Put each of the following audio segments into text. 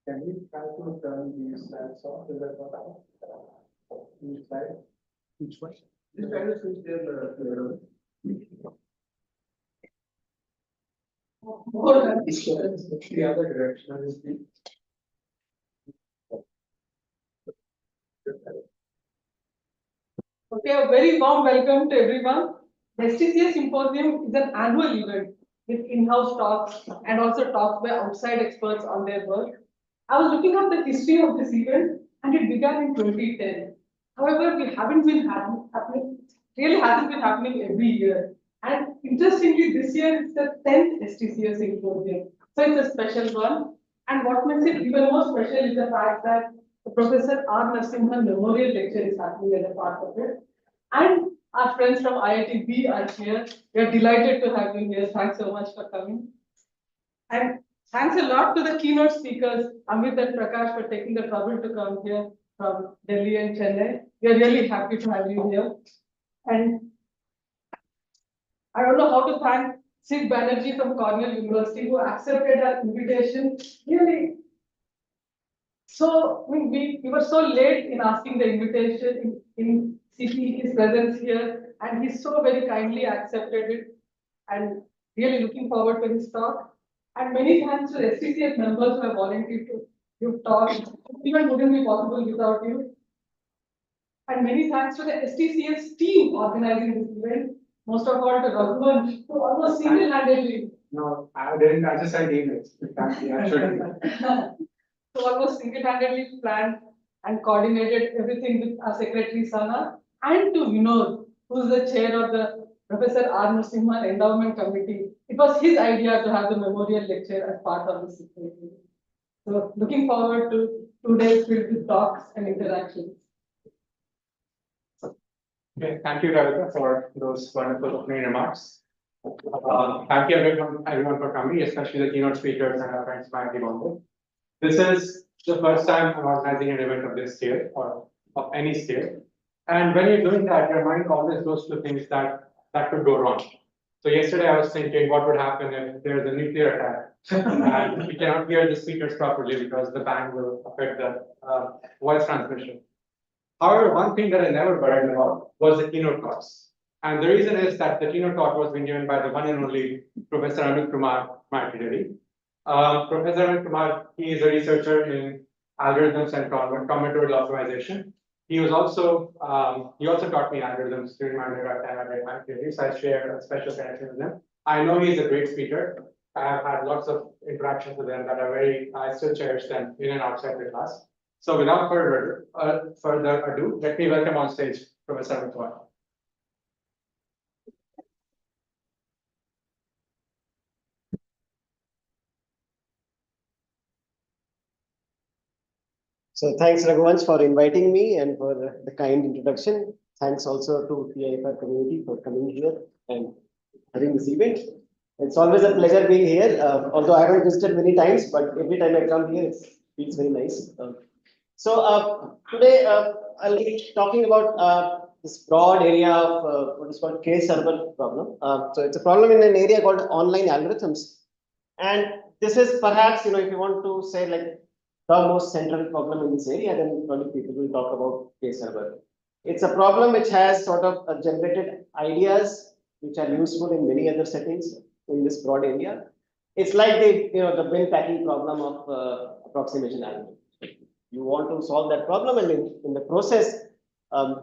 Can we try to turn these slides off? Is that what? Each slide? Each one? Just try to switch their more than the other direction is the Okay, a very warm welcome to everyone. The STCS Symposium is an annual event with in-house talks and also talks by outside experts on their work. I was looking up the history of this event and it began in 2010. However, we haven't been happening, really hasn't been happening every year. And interestingly, this year it's the 10th STCS Symposium. So it's a special one. And what makes it even more special is the fact that Professor R. Narasimhan Memorial Lecture is happening as a part of it. And our friends from IIT-B are here. We are delighted to have you here. Thanks so much for coming. And thanks a lot to the keynote speakers, Amit and Prakash, for taking the trouble to come here from Delhi and Chennai. We are really happy to have you here. And I don't know how to thank Sid Banerjee from Cornell University who accepted our invitation. Really. So, I mean, we were so late in asking the invitation, in seeking his presence here, and he so very kindly accepted it, and really looking forward to his talk. And many thanks to the STCS members who have volunteered to give talks. Even wouldn't be possible without you. And many thanks to the STCS team organizing this event. Most of all to Raghuvan, who almost single-handedly. No, I didn't. I just sent emails. So almost single-handedly planned and coordinated everything with our secretary Sana, and to Vinod, who's the chair of the Professor R. Narasimhan Endowment Committee. It was his idea to have the memorial lecture as part of the symposium. So looking forward to 2 days filled with talks and interactions. Okay, thank you, Ravita, for those wonderful opening remarks. Thank you everyone for coming, especially the keynote speakers and our friends from IIT Bombay. This is the first time I'm organizing an event of this scale or of any scale. And when you're doing that, your mind always goes to things that could go wrong. So yesterday I was thinking what would happen if there's a nuclear attack and we cannot hear the speakers properly because the bang will affect the voice transmission. However, one thing that I never worried about was the keynote talks. And the reason is that the keynote talk was being given by the one and only Professor Amit Kumar from IIT. Professor Amit Kumar, he is a researcher in algorithms and combinatorial optimization. He also taught me algorithms during my undergrad time at IIT, so I share a special connection with him. I know he's a great speaker. I have had lots of interactions with him that I still cherish them in and outside the class. So without further ado, let me welcome on stage Professor Amit Kumar. So thanks Raghuvansh for inviting me and for the kind introduction. Thanks also to PIFR community for coming here and having this event. It's always a pleasure being here, although I haven't visited many times, but every time I come here, it feels very nice. Today I'll be talking about this broad area of what is called K-server problem. So it's a problem in an area called online algorithms. And this is perhaps, if you want to say like the most central problem in this area, then probably people will talk about K-server. It's a problem which has sort of generated ideas which are useful in many other settings in this broad area. It's like the bin packing problem of approximation algorithm. You want to solve that problem and in the process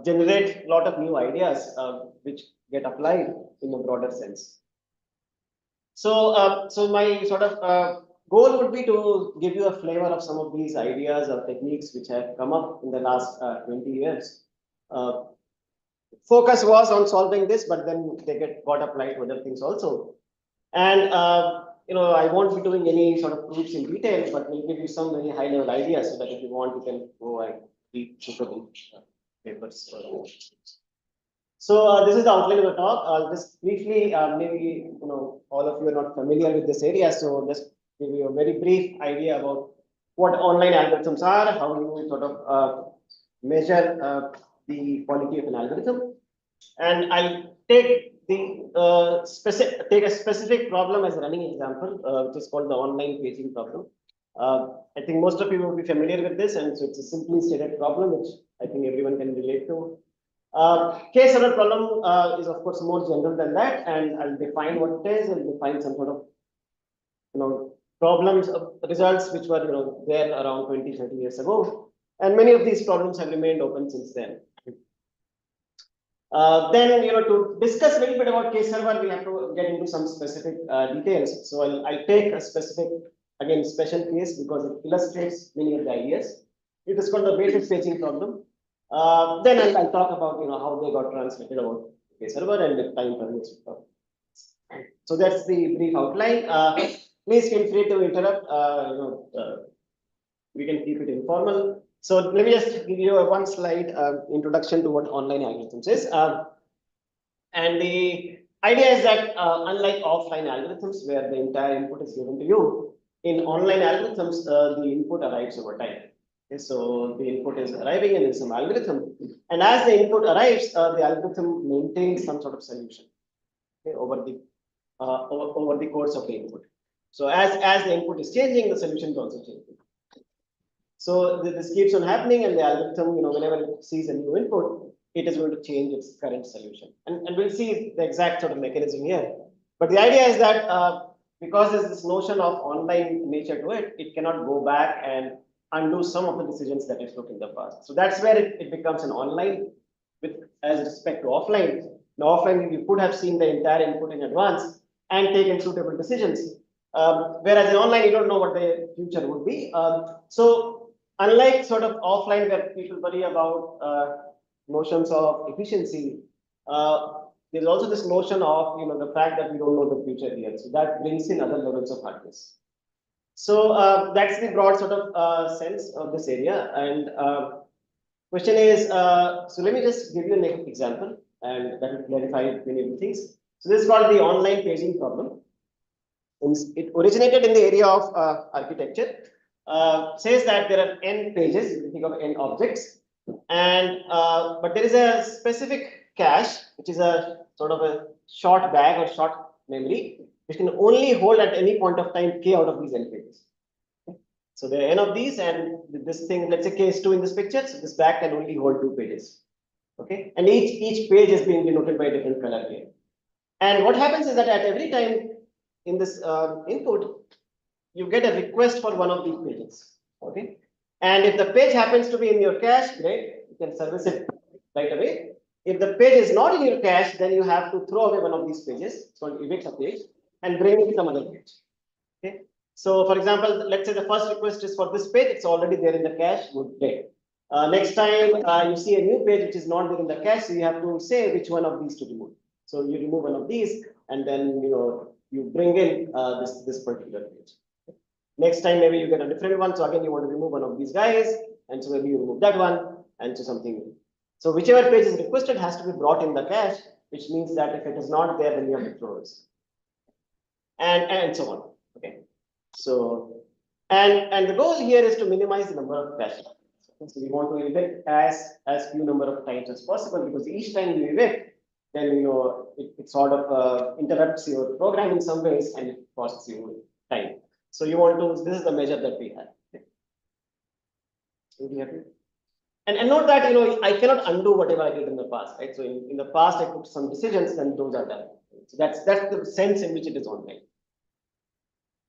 generate a lot of new ideas which get applied in a broader sense. So, so my sort of goal would be to give you a flavor of some of these ideas or techniques which have come up in the last 20 years. Focus was on solving this, but then they got applied to other things also. And I won't be doing any sort of proofs in detail, but we'll give you some very high-level ideas so that if you want, you can go and read suitable papers. So this is the outline of the talk. I'll just briefly, maybe all of you are not familiar with this area, so just give you a very brief idea about what online algorithms are, how you sort of measure the quality of an algorithm, and I'll take a specific problem as a running example, which is called the online paging problem. I think most of you will be familiar with this, and so it's a simply stated problem, which I think everyone can relate to. K-server problem is of course more general than that, and I'll define what it is and define some sort of problems results which were there around 20-30 years ago, and many of these problems have remained open since then. Then to discuss a little bit about K-server, we have to get into some specific details. So I'll take a specific, again, special case because it illustrates many of the ideas. It is called the weighted paging problem. Then I'll talk about how they got translated about K-server and the time permits. So that's the brief outline. Please feel free to interrupt. We can keep it informal. So let me just give you a one slide introduction to what online algorithms is. And the idea is that unlike offline algorithms where the entire input is given to you, in online algorithms, the input arrives over time. Okay, so the input is arriving and there's some algorithm. And as the input arrives, the algorithm maintains some sort of solution over the course of the input. So as the input is changing, the solution is also changing. So this keeps on happening, and the algorithm, whenever it sees a new input, it is going to change its current solution. And we'll see the exact sort of mechanism here. But the idea is that because there's this notion of online nature to it, it cannot go back and undo some of the decisions that it took in the past. So that's where it becomes an online as respect to offline. Now, offline, you could have seen the entire input in advance and taken suitable decisions. Whereas in online, you don't know what the future would be. So unlike sort of offline where people worry about notions of efficiency, there's also this notion of the fact that we don't know the future yet. So that brings in other levels of hardness. So that's the broad sort of sense of this area. And question is, so let me just give you an example, and that will clarify many of the things. So this is called the online paging problem. It originated in the area of architecture. Says that there are n pages, you can think of n objects, and but there is a specific cache, which is a sort of a short bag or short memory, which can only hold at any point of time k out of these n pages. So there are n of these, and this thing, let's say k is 2 in this picture, so this bag can only hold 2 pages. Okay, and each page is being denoted by a different color here. And what happens is that at every time in this input, you get a request for one of these pages. Okay, and if the page happens to be in your cache, great, you can service it right away. If the page is not in your cache, then you have to throw away one of these pages, so evict a page, and bring in some other page. Okay, so for example, let's say the first request is for this page, it's already there in the cache, good day. Next time you see a new page which is not there in the cache, so you have to say which one of these to remove. So you remove one of these, and then you bring in this particular page. Next time maybe you get a different one, so again you want to remove one of these guys, and so maybe you remove that one, and so something new. So whichever page is requested has to be brought in the cache, which means that if it is not there, then you have to throw it, and so on. Okay, so and the goal here is to minimize the number of cache. So we want to evict as few number of times as possible, because each time you evict, then it sort of interrupts your program in some ways and it costs you time. So you want to, this is the measure that we have. Okay. And note that I cannot undo whatever I did in the past, right? So in the past I took some decisions, and those are done. So that's the sense in which it is online.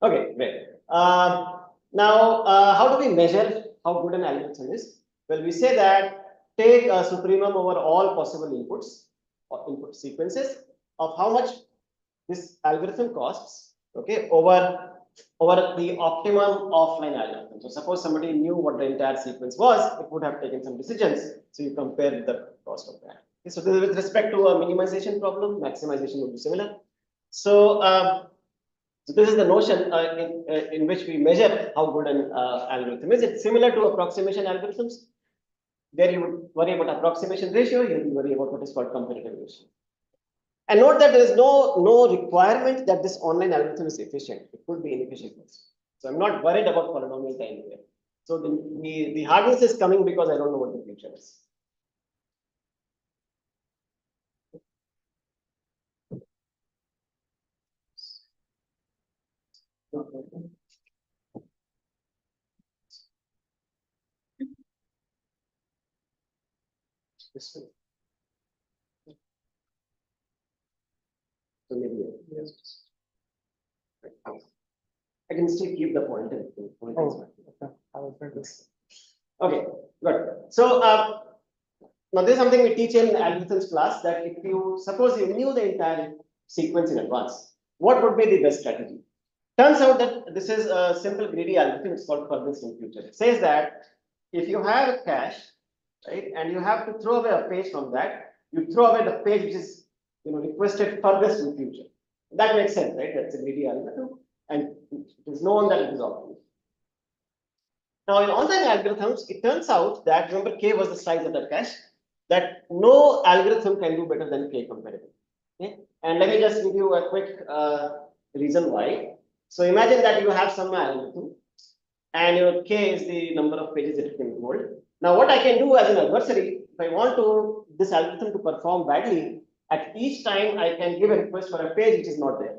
Okay, great. Now, how do we measure how good an algorithm is? Well, we say that take a supremum over all possible inputs or input sequences of how much this algorithm costs, okay, over the optimum offline algorithm. So suppose somebody knew what the entire sequence was, it would have taken some decisions. So you compare the cost of that. Okay, so with respect to a minimization problem, maximization would be similar. So, so this is the notion in which we measure how good an algorithm is. It's similar to approximation algorithms. There you would worry about approximation ratio, here you worry about what is called comparative ratio. And note that there is no requirement that this online algorithm is efficient. It could be inefficient also. So I'm not worried about polynomial time here. So the hardness is coming because I don't know what the future is. This one. So maybe, yes. I can still keep the pointer. Oh, okay. I was going to say. Okay, good. So, now this is something we teach in algorithms class, that if you suppose you knew the entire sequence in advance, what would be the best strategy? Turns out that this is a simple greedy algorithm. It's called furthest in future. It says that if you have a cache, right, and you have to throw away a page from that, you throw away the page which is requested furthest in future. That makes sense, right? That's a greedy algorithm, and it is known that it is optimal. Now, in online algorithms, it turns out that, remember, K was the size of the cache, that no algorithm can do better than K comparative. Okay? And let me just give you a quick reason why. So imagine that you have some algorithm, and your K is the number of pages it can hold. Now, what I can do as an adversary, if I want this algorithm to perform badly, at each time I can give a request for a page which is not there.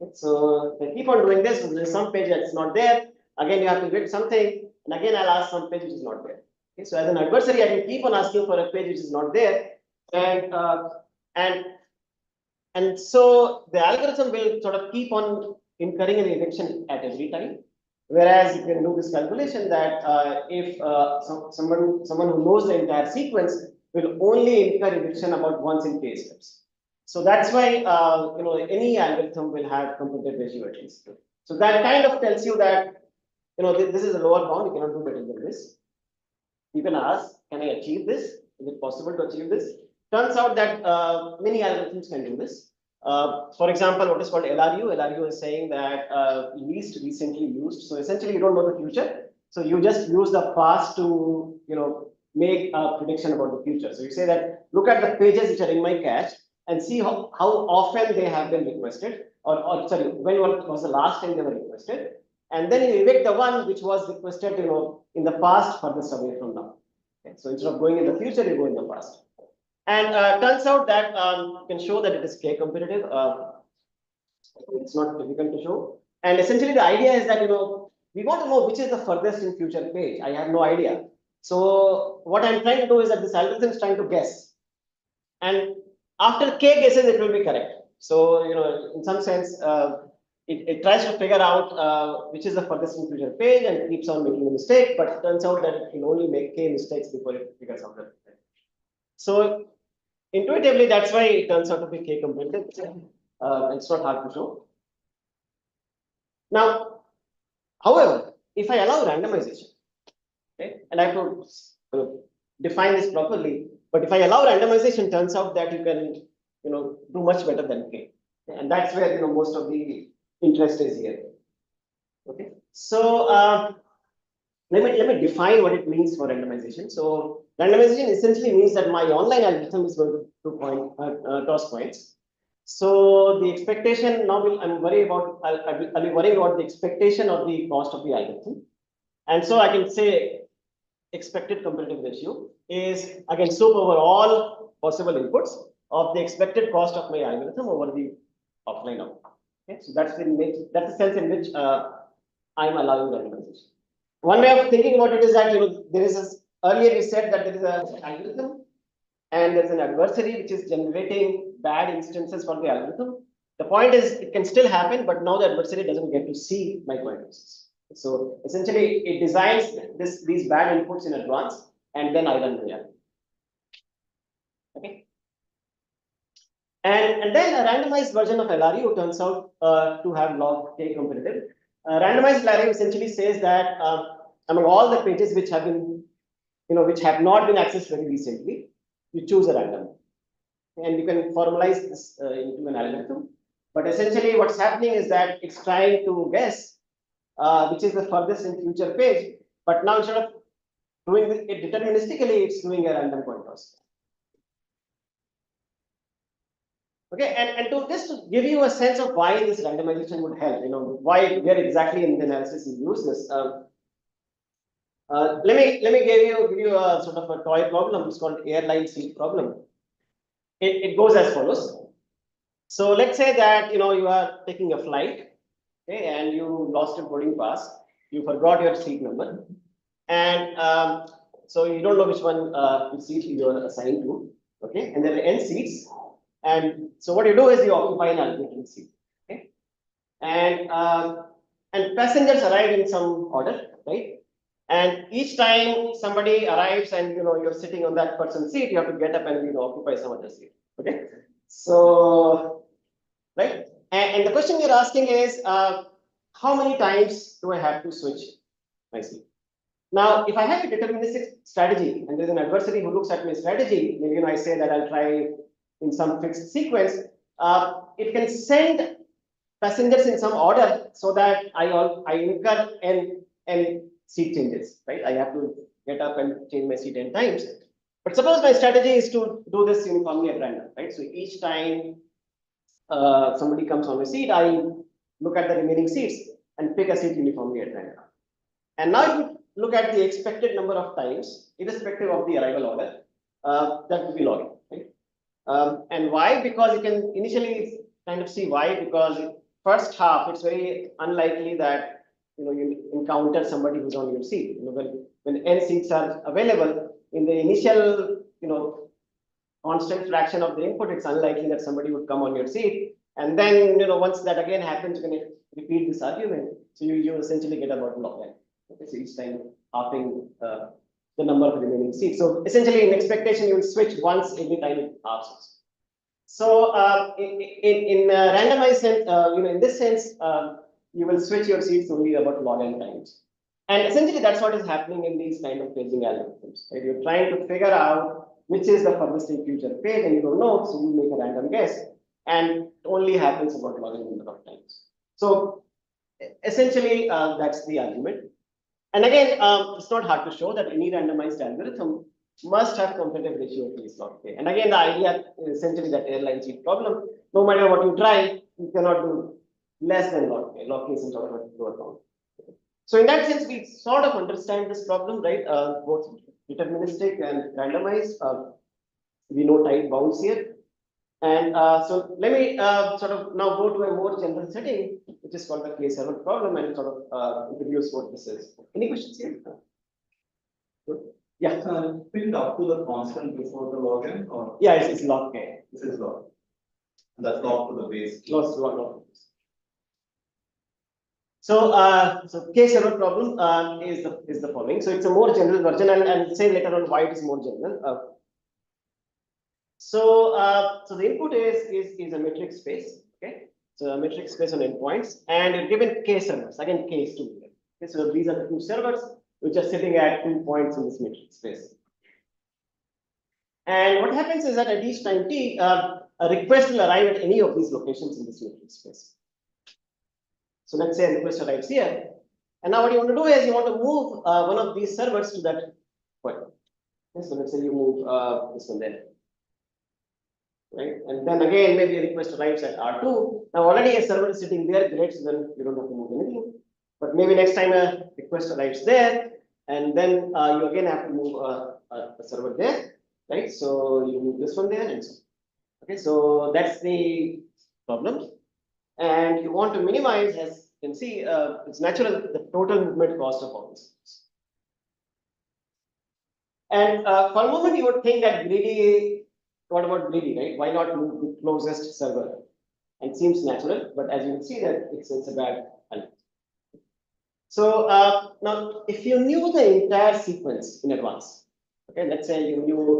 Okay? So if I keep on doing this, so there is some page that's not there. Again, you have to get something, and again, I'll ask some page which is not there. Okay, so as an adversary, I can keep on asking for a page which is not there, and so the algorithm will sort of keep on incurring an ejection at every time. Whereas you can do this calculation that if someone who knows the entire sequence will only incur ejection about once in k steps. So that's why any algorithm will have completed ratio at least. So that kind of tells you that this is a lower bound, you cannot do better than this. You can ask, can I achieve this? Is it possible to achieve this? Turns out that many algorithms can do this. For example, what is called LRU. LRU is saying that least recently used. So essentially, you don't know the future. So you just use the past to make a prediction about the future. So you say that look at the pages which are in my cache and see how often they have been requested, or sorry, when was the last time they were requested. And then you evict the one which was requested, in the past furthest away from now. Okay? So instead of going in the future, you go in the past. And turns out that you can show that it is k competitive. It's not difficult to show. And essentially, the idea is that we want to know which is the furthest in future page. I have no idea. So what I'm trying to do is that this algorithm is trying to guess, and after k guesses, it will be correct. So in some sense, it tries to figure out which is the furthest in future page and keeps on making a mistake, but it turns out that it can only make k mistakes before it figures out that. So intuitively, that's why it turns out to be k competitive. It's not hard to show. Now, however, if I allow randomization, okay, and I have to define this properly, but if I allow randomization, turns out that you can do much better than k, and that's where most of the interest is here. Okay, so let me define what it means for randomization. So randomization essentially means that my online algorithm is going to toss points. So the expectation now I'll be worrying about the expectation of the cost of the algorithm, and so I can say expected competitive ratio is again soup over all possible inputs of the expected cost of my algorithm over the offline output. Okay, so that's the sense in which I'm allowing randomization. One way of thinking about it is that there is earlier we said that there is an algorithm and there's an adversary which is generating bad instances for the algorithm. The point is it can still happen, but now the adversary doesn't get to see my pointers. So essentially, it designs these bad inputs in advance, and then I run the algorithm. Okay. And then a randomized version of LRU turns out to have log k competitive. Randomized LRU essentially says that among all the pages which have been, which have not been accessed very recently, you choose a random, and you can formalize this into an algorithm. But essentially, what's happening is that it's trying to guess which is the furthest in future page, but now instead of doing it deterministically, it's doing a random coin toss. Okay, and to give you a sense of why this randomization would help, where exactly in the analysis you use this. Let me give you a sort of a toy problem. It's called airline seat problem. It goes as follows. So let's say that you are taking a flight, okay, and you lost your boarding pass. You forgot your seat number, and So you don't know which seat you are assigned to. Okay, and there are n seats. And so what you do is you occupy an allocated seat. Okay, and passengers arrive in some order, right? And each time somebody arrives and you're sitting on that person's seat, you have to get up and occupy some other seat. Okay, so right, and the question you're asking is how many times do I have to switch my seat? Now, if I have a deterministic strategy and there's an adversary who looks at my strategy, maybe I say that I'll try in some fixed sequence, it can send passengers in some order so that I incur n seat changes, right? I have to get up and change my seat n times. But suppose my strategy is to do this uniformly at random, right? So each time somebody comes on my seat, I look at the remaining seats and pick a seat uniformly at random. And now if you look at the expected number of times, irrespective of the arrival order, that would be log n, right? And why? Because you can initially kind of see why, because first half, it's very unlikely that you encounter somebody who's on your seat. When n seats are available, in the initial constant fraction of the input, it's unlikely that somebody would come on your seat. And then once that again happens, you can repeat this argument. So you essentially get about log n. Okay, so each time halving the number of remaining seats. So essentially, in expectation, you will switch once every time it halves. So in randomized sense, in this sense, you will switch your seats only about log n times. And essentially, that's what is happening in these kind of phasing algorithms. Right? You're trying to figure out which is the furthest in future phase, and you don't know, so you make a random guess, and it only happens about log n number of times. So essentially, that's the argument. And again, it's not hard to show that any randomized algorithm must have competitive ratio of least log k. And again, the idea is essentially that airline seat problem. No matter what you try, you cannot do less than log k. Log k is sort of a lower bound. So in that sense, we sort of understand this problem, right? Both deterministic and randomized. We know tight bounds here. And so let me sort of now go to a more general setting, which is called the K-server problem, and sort of introduce what this is. Any questions here? Good. Yeah. Pinned up to the constant before the log n, or Yeah, it's log k. this is log. That's log to the base. Log. So, so K-server problem is the following. So it's a more general version, and say later on why it is more general. So the input is a metric space. Okay, so a metric space on endpoints, and you're given K servers. Again, K is 2. Okay, so these are the 2 servers which are sitting at 2 points in this metric space. And what happens is that at each time t, a request will arrive at any of these locations in this metric space. So let's say a request arrives here, and now what you want to do is you want to move one of these servers to that point. Okay, so let's say you move this one there. Right, and then again maybe a request arrives at R2. Now already a server is sitting there, great, so then you don't have to move anything. But maybe next time a request arrives there, and then you again have to move a server there, right? So you move this one there, and so okay, so that's the problem. And you want to minimize, as you can see, it's natural, the total movement cost of all this. And for a moment you would think that greedy. What about greedy, right? Why not move the closest server? And it seems natural, but as you can see that it's a bad idea. So now, if you knew the entire sequence in advance, okay, let's say you knew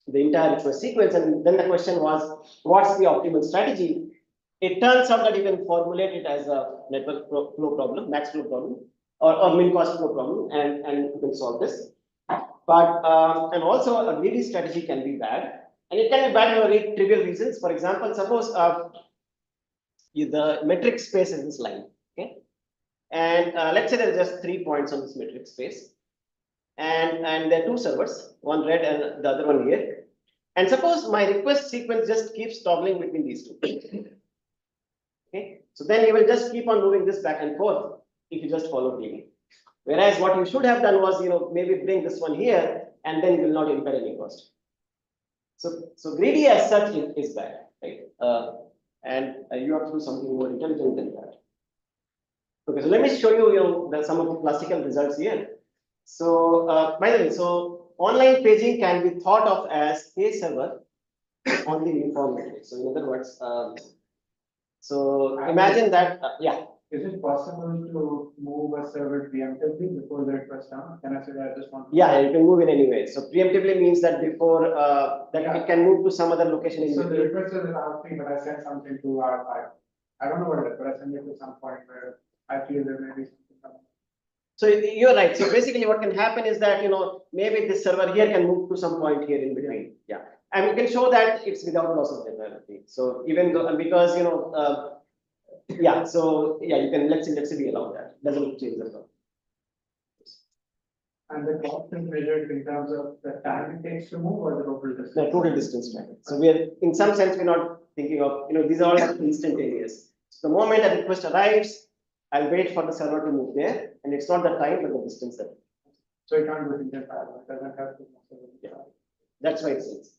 the entire request sequence, and then the question was, what's the optimal strategy? It turns out that you can formulate it as a network flow problem, max flow problem, or min cost flow problem, and you can solve this. But and also a greedy strategy can be bad, and it can be bad for very trivial reasons. For example, suppose the metric space is this line, okay, and let's say there's just 3 points on this metric space, and there are 2 servers, one red and the other one here, and suppose my request sequence just keeps toggling between these 2. Okay, so then you will just keep on moving this back and forth if you just follow greedy. Whereas what you should have done was, maybe bring this one here, and then you will not incur any cost. So greedy as such is bad, right? And you have to do something more intelligent than that. Okay, so let me show you, some of the classical results here. So, by the way, so online paging can be thought of as a server on the uniform matrix. So in other words, so imagine that, yeah. Is it possible to move a server preemptively before the request comes? Can I say that I just want? Yeah, you can move in any way. So preemptively means that before, that Yeah. it can move to some other location in So the between. request is without me, but I sent something to our, I don't know what it is, but I sent it to some point where I feel there may be something. So you're right. So basically what can happen is that, maybe this server here can move to some point here in between. Yeah. And we can show that it's without loss of generality. So even though, because, yeah, so yeah, you can, let's say we allow that. Doesn't change the problem. And the cost is measured in terms of the time it takes to move or the total distance? The total distance traffic. So we are, in some sense, we're not thinking of, these are all instantaneous. So the moment a request arrives, I'll wait for the server to move there, and it's not the time, but the distance that. So you can't do it in just parallel, it doesn't have to. Yeah. That's why it says.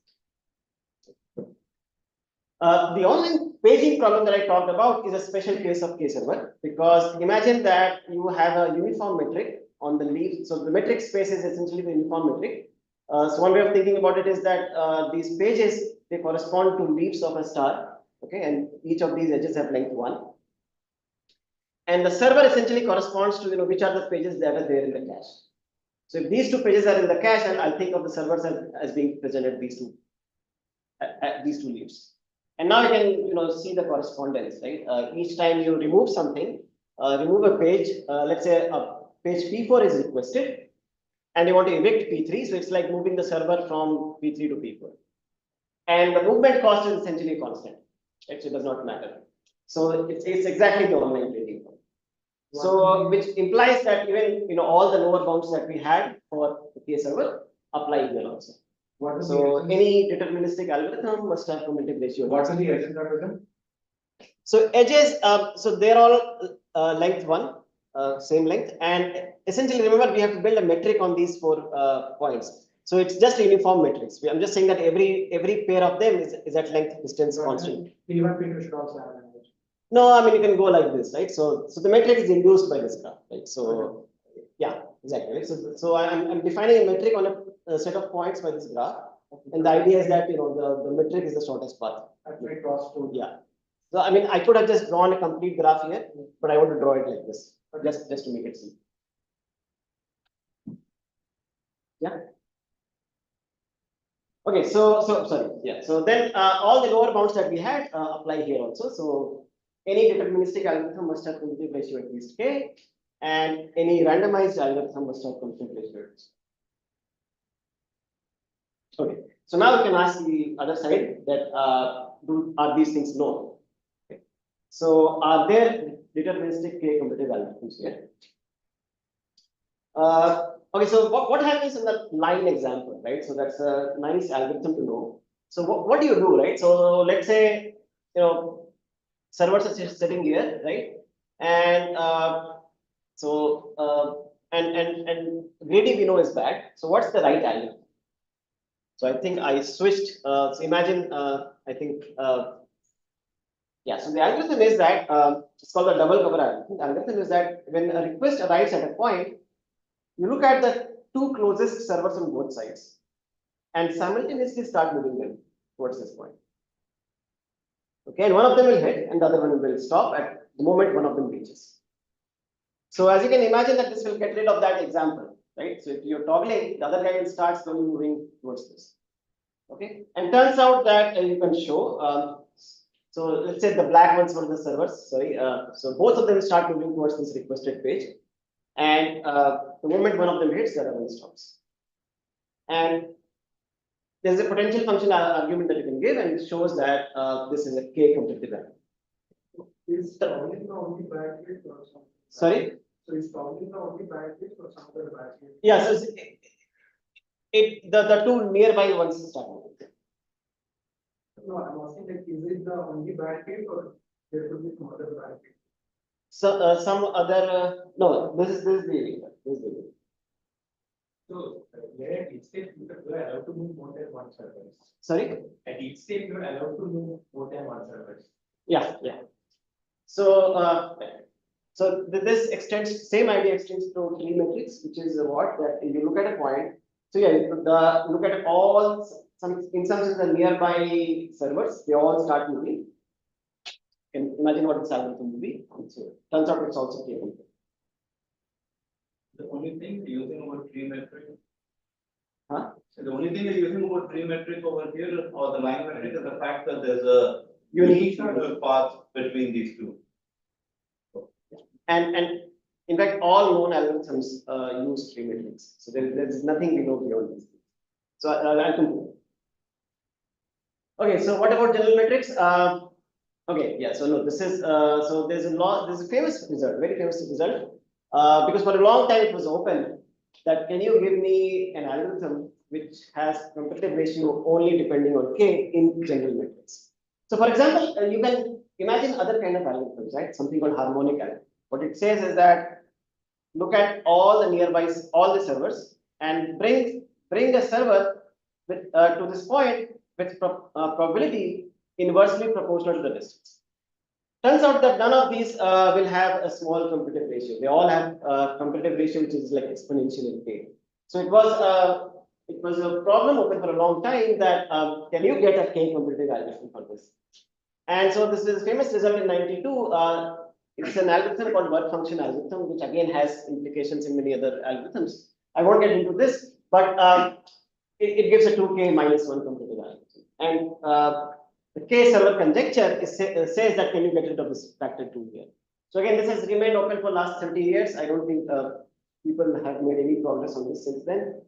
The online paging problem that I talked about is a special case of K-server, because imagine that you have a uniform metric on the leaf. So the metric space is essentially the uniform metric. So one way of thinking about it is that these pages, they correspond to leaves of a star, okay, and each of these edges have length 1. And the server essentially corresponds to which are the pages that are there in the cache. So if these 2 pages are in the cache, and I'll think of the servers as being present at these two leaves. And now you can see the correspondence, right? Each time you remove something, remove a page, let's say a page P4 is requested, and you want to evict P3, so it's like moving the server from P3 to P4. And the movement cost is essentially constant, right? So it does not matter. So it's exactly the online paging. So which implies that even all the lower bounds that we had for the K server apply here also. So any deterministic algorithm must have cumulative ratio. What are the edges represent? So edges, so they're all length 1, same length, and essentially remember we have to build a metric on these 4 points. So it's just a uniform matrix. I'm just saying that every pair of them is at length distance constant. P1, P2 should also have an edge. No, I mean you can go like this, right? So the metric is induced by this graph, right? So yeah, exactly. Right? So I'm defining a metric on a set of points by this graph, and the idea is that the metric is the shortest path. At very cost to. Yeah. So I mean I could have just drawn a complete graph here, but I want to draw it like this, just to make it simple. Yeah. Okay, so sorry, yeah. So then all the lower bounds that we had apply here also. So any deterministic algorithm must have cumulative ratio at least k, and any randomized algorithm must have cumulative ratio. Okay, so now we can ask the other side that are these things known? Okay. So are there deterministic k cumulative algorithms here? Okay, so what happens in the line example, right? So that's a nice algorithm to know. So what do you do, right? So let's say servers are sitting here, right? And and greedy we know is bad. So what's the right algorithm? So I think I switched. So imagine I think yeah. So the algorithm is that it's called the double cover algorithm. The algorithm is that when a request arrives at a point, you look at the 2 closest servers on both sides and simultaneously start moving them towards this point. Okay, and one of them will hit and the other one will stop at the moment one of them reaches. So as you can imagine that this will get rid of that example, right? So if you're toggling, the other guy will start slowly moving towards this. Okay, and turns out that you can show, so let's say the black ones were the servers, sorry. So both of them start moving towards this requested page. And the moment one of them hits, the other one stops. And there's a potential function argument that you can give, and it shows that this is a k competitive algorithm. Is toggling the only bad case or something? Sorry? So is toggling the only bad case or some other bad case? Yeah, so the 2 nearby ones start moving. No, I'm asking like, is it the only bad case or there could be some other bad case? So some other no, this is the So where at each stage you are allowed to move more than one server. sorry? At each stage you are allowed to move more than one server. Yeah, yeah. So So this extends, same idea extends to tree matrix, which is what that if you look at a point. So yeah, look at all some in some sense the nearby servers, they all start moving. Can imagine what this algorithm will be. So turns out it's also capable. The only thing using over tree metric. Huh? So the only thing is using over tree metric over here or the line metric is the fact that there's a Unique path between these two. And in fact, all known algorithms use tree matrix. So there's nothing we know beyond this. So I'll continue. Okay, so what about general metrics? Okay, yeah. So no, this is so there's a famous result, very famous result. Because for a long time it was open that can you give me an algorithm which has competitive ratio only depending on k in general metrics. So for example, you can imagine other kind of algorithms, right? Something called harmonic algorithm. What it says is that look at all the nearby, all the servers, and bring a server with to this point with probability inversely proportional to the distance. Turns out that none of these will have a small competitive ratio. They all have competitive ratio which is like exponential in k. So it was a problem open for a long time that can you get a k competitive algorithm for this? And so this is famous result in '92. It's an algorithm called work function algorithm, which again has implications in many other algorithms. I won't get into this, but it gives a 2k minus 1 competitive algorithm. And the k server conjecture says that can you get rid of this factor 2 here. So again, this has remained open for last 30 years. I don't think people have made any progress on this since then.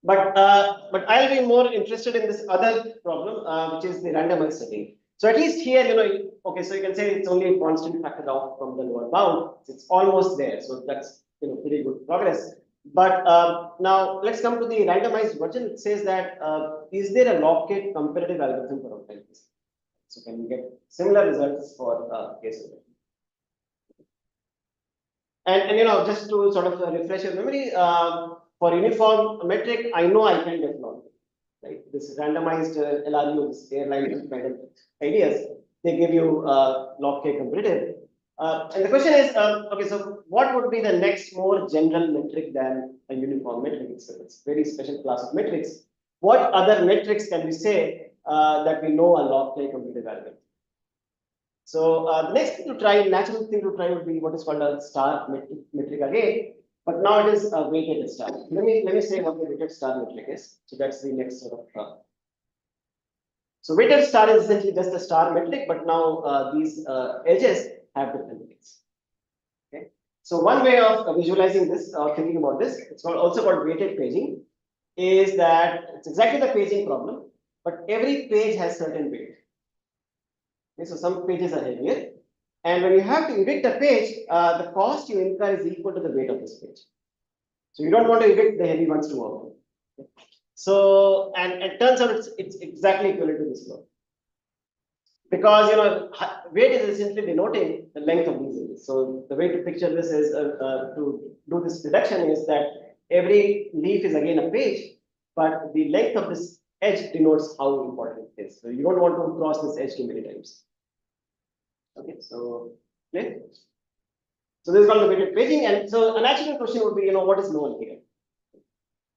But I'll be more interested in this other problem, which is the randomized setting. So at least here, okay, so you can say it's only a constant factor off from the lower bound. It's almost there, so that's pretty good progress. But now let's come to the randomized version. It says that is there a log k comparative algorithm for outside this? So can we get similar results for cases? And just to sort of refresh your memory, for uniform metric, I know I can get log k, right? This randomized LRU, this airline kind of ideas, they give you log k comparative. And the question is, okay, so what would be the next more general metric than a uniform metric? It's a very special class of metrics. What other metrics can we say that we know a log k comparative algorithm? So the next thing to try, natural thing to try would be what is called a star metric again, but now it is a weighted star. Let me say what the weighted star metric is. So that's the next sort of. So weighted star is essentially just a star metric, but now these edges have different weights. Okay. So one way of visualizing this or thinking about this, it's also called weighted paging, is that it's exactly the paging problem, but every page has certain weight. Okay, so some pages are heavier, and when you have to evict a page, the cost you incur is equal to the weight of this page. So you don't want to evict the heavy ones too often. Okay. So and it turns out it's exactly equivalent to this law. Because weight is essentially denoting the length of these edges. So the way to picture this is to do this reduction is that every leaf is again a page, but the length of this edge denotes how important it is. So you don't want to cross this edge too many times. Okay, so clear? So this is called the weighted paging, and so a natural question would be, what is known here?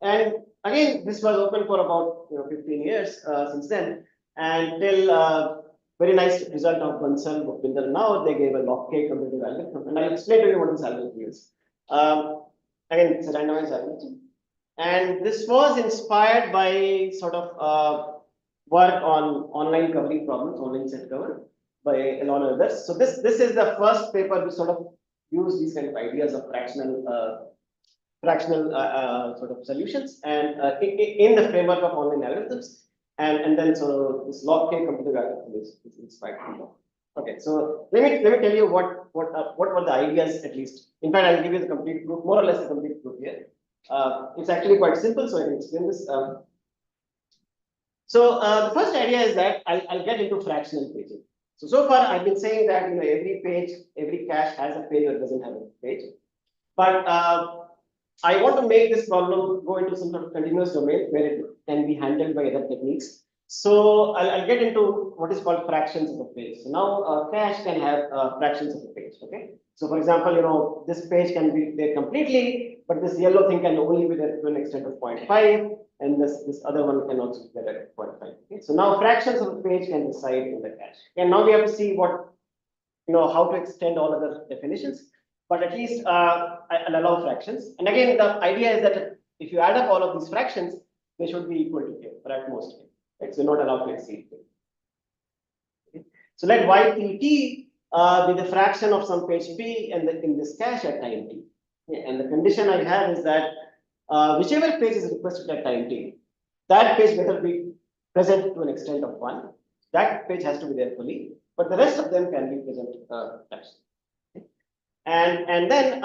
And again, this was open for about 15 years since then, and till very nice result of Bansal, Bhupinder. Now they gave a log k comparative algorithm, and I'll explain to you what this algorithm is. Again, it's a randomized algorithm, and this was inspired by sort of work on online covering problems, online set cover by a lot of others. So this is the first paper we sort of use these kind of ideas of fractional sort of solutions, and in the framework of online algorithms. And then so this log k comparative algorithm is inspired from that. Okay, so let me tell you what were the ideas at least. In fact, I'll give you the complete proof, more or less the complete proof here. It's actually quite simple, so I can explain this. So the first idea is that I'll get into fractional paging. So far I've been saying that every page, every cache has a page or doesn't have a page, but I want to make this problem go into some sort of continuous domain where it can be handled by other techniques. So I'll get into what is called fractions of a page. So now cache can have fractions of a page. Okay. So for example, this page can be there completely, but this yellow thing can only be there to an extent of 0.5, and this other one can also be there at 0.5. Okay. So now fractions of a page can reside in the cache. And now we have to see what how to extend all other definitions, but at least I'll allow fractions. And again, the idea is that if you add up all of these fractions, they should be equal to k, or at most k. Right? So not allowed to exceed k. Okay. So let ypt be the fraction of some page p and in this cache at time t. Okay. And the condition I have is that whichever page is requested at time t, that page better be present to an extent of 1. That page has to be there fully, but the rest of them can be present fractions. Okay. And then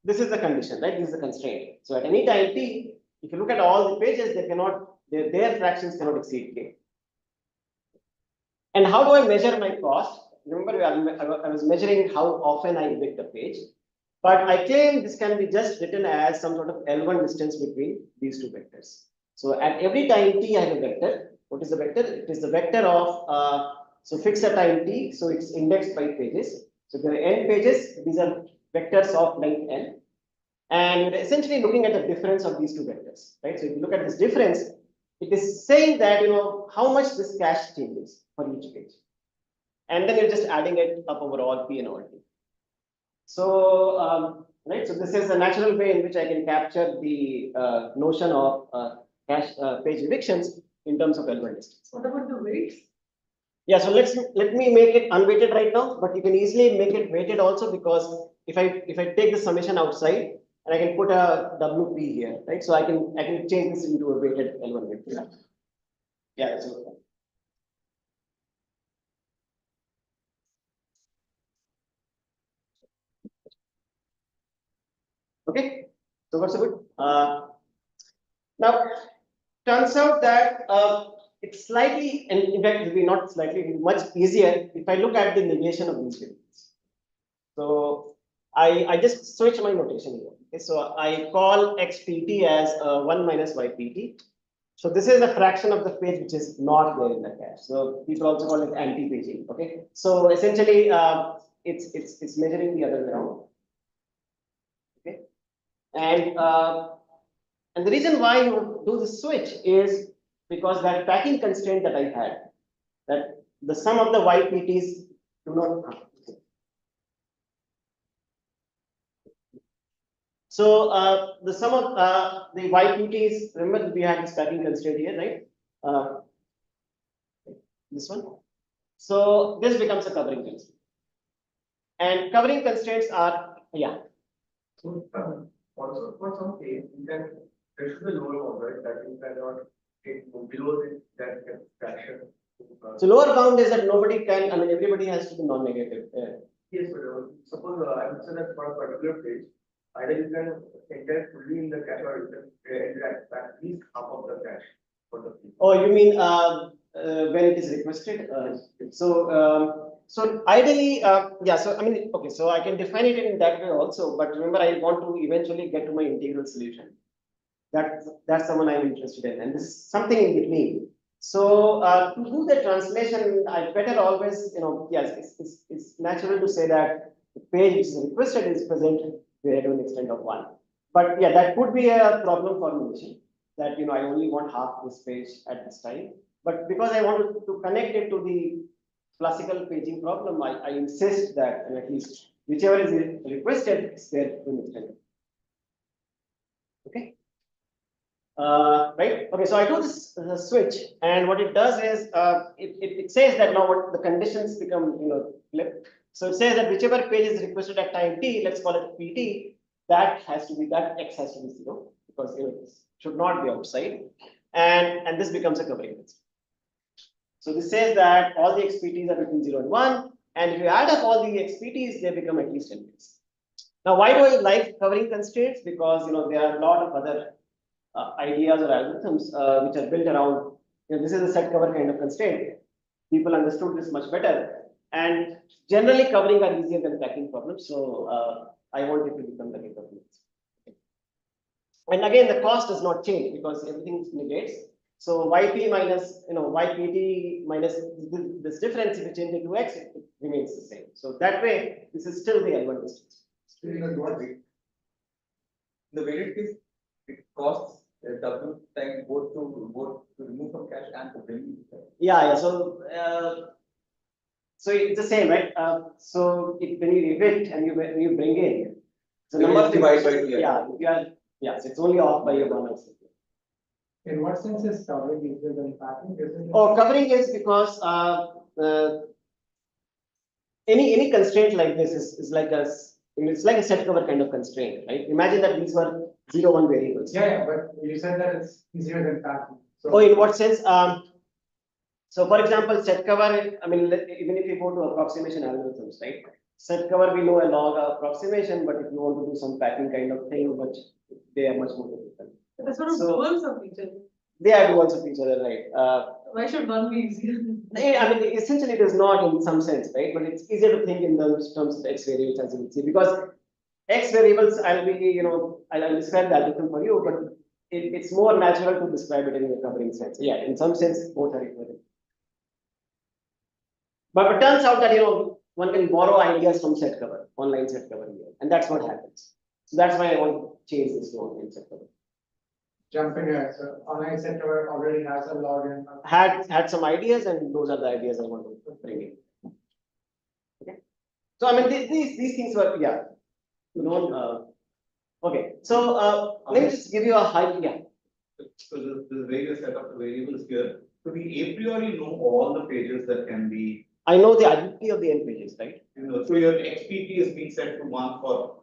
this is the condition, right? This is the constraint. So at any time t, if you look at all the pages, they cannot, their fractions cannot exceed k. And how do I measure my cost? Remember, I was measuring how often I evict a page, but I claim this can be just written as some sort of L1 distance between these two vectors. So at every time t, I have a vector. What is the vector? It is the vector of so fixed at time t, so it's indexed by pages. So there are n pages. These are vectors of length n. And we're essentially looking at the difference of these two vectors, right? So if you look at this difference, it is saying that, how much this cache changes for each page. And then you're just adding it up over all p and all t. So, right, so this is a natural way in which I can capture the notion of cache page evictions in terms of L1 distance. What about the weights? Yeah, so let me make it unweighted right now, but you can easily make it weighted also, because if I take the summation outside and I can put a WP here, right? So I can change this into a weighted L1 weight. Yeah, that's okay. Okay, so what's good? Now, turns out that it's slightly, and in fact, it will be not slightly, it will be much easier if I look at the negation of these variables. So I just switch my notation here. Okay, so I call xpt as 1 minus ypt. So this is a fraction of the page which is not there in the cache. So people also call it anti-paging. Okay, so essentially it's measuring the other way around. Okay, and the reason why you do the switch is because that packing constraint that I had, that the sum of the ypts do not. So the sum of the ypts, remember we had this packing constraint here, right? This one. So this becomes a covering constraint. And covering constraints are, yeah. So, also for some case, you can, there should be lower bound, right, that you cannot take below that fraction. So lower bound is that nobody can, I mean, everybody has to be non-negative. Yes, but suppose I would say that for a particular page, either you can enter fully in the cache or you can enter at least half of the cache for the page. Oh, you mean when it is requested? So ideally, yeah, so I mean, okay, so I can define it in that way also, but remember, I want to eventually get to my integral solution. That's the one I'm interested in, and this is something in between. So to do the translation, I better always, yes, it's natural to say that the page which is requested is present there to an extent of 1. But yeah, that could be a problem formulation, that I only want half this page at this time. But because I wanted to connect it to the classical paging problem, I insist that at least whichever is requested is there to an extent. Okay. Right. Okay. So I do this switch, and what it does is it says that now what the conditions become flipped. So it says that whichever page is requested at time t, let's call it pt, that x has to be 0, because it should not be outside, and this becomes a covering constraint. So this says that all the xpts are between 0 and 1, and if you add up all the xpts, they become at least 10 bits. Now, why do I like covering constraints? Because there are a lot of other ideas or algorithms which are built around. This is a set cover kind of constraint. People understood this much better, and generally covering are easier than packing problems. So I want it to become the case of. And again, the cost does not change because everything negates. So yp minus, ypt minus this difference, if you change it to x, it remains the same. So that way, this is still the L1 distance. The weighted case, it costs W time both to remove from cache and to bring. Yeah. So it's the same, right? So when you evict and when you bring in, the So number it's divided by two, yeah, so it's only off by your one. In what sense is covering easier than packing? Oh, covering is because any constraint like this is like it's like a set cover kind of constraint, right? Imagine that these were 0, 1 variables. Yeah, but you said that it's easier than packing. So Oh, in what sense? So for example, set cover, I mean, even if you go to approximation algorithms, right? Set cover, we know a log approximation, but if you want to do some packing kind of thing, but they are much more difficult. That's sort of So- duals of each other. They are duals of each other, right? Why should one be easier? I mean, essentially it is not in some sense, right? But it's easier to think in those terms of X variables, as you will see, because X variables, I'll describe the algorithm for you, but it's more natural to describe it in a covering sense. Yeah, in some sense, both are equivalent. But it turns out that, one can borrow ideas from set cover, online set cover here, and that's what happens. So that's why I want to change this to online set cover. jumping ahead, so online set cover already has a log in. Had some ideas, and those are the ideas I want to bring in. Okay. So I mean, these things were, yeah. Okay. So let me just give you a high, yeah. So the various set of variables here, so we a priori know all the pages that can be, I know the identity of the end pages, right? so your XPT is being set to 1 for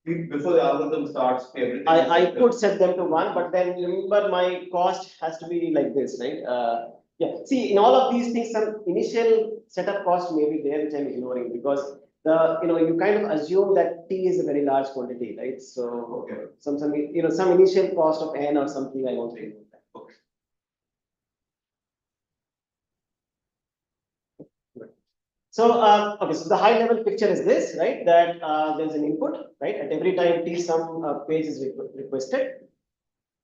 before the algorithm starts, everything. I could set them to 1, but then remember my cost has to be like this, right? Yeah. See, in all of these things, some initial setup cost may be there, which I'm ignoring, because you kind of assume that T is a very large quantity, right? So Okay. some initial cost of N or something I want to ignore that. Okay. So, okay, so the high level picture is this, right? That there's an input, right? At every time T some page is requested.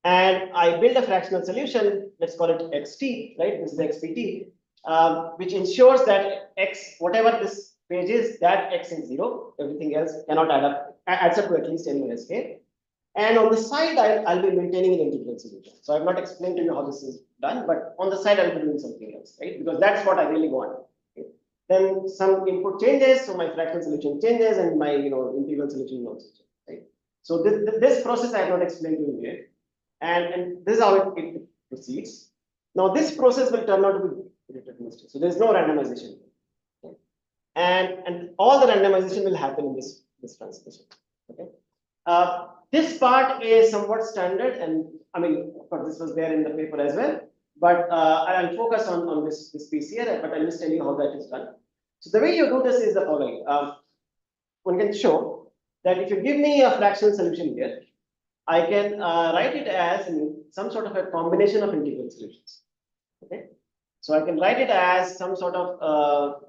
And I build a fractional solution, let's call it XT, right? This is XPT, which ensures that X, whatever this page is, that X is 0, everything else cannot adds up to at least n minus k. And on the side, I'll be maintaining an integral solution. So I've not explained to you how this is done, but on the side, I'll be doing something else, right? Because that's what I really want. Then some input changes, so my fractional solution changes, and my integral solution also changes, right? So this process I have not explained to you yet, and this is how it proceeds. Now this process will turn out to be deterministic, so there is no randomization, okay? And all the randomization will happen in this transmission. Okay, this part is somewhat standard, and I mean, of course, this was there in the paper as well. But I'll focus on this piece here, but I'll just tell you how that is done. So the way you do this is the following. One can show that if you give me a fractional solution here, I can write it as some sort of a combination of integral solutions. Okay, so I can write it as some sort of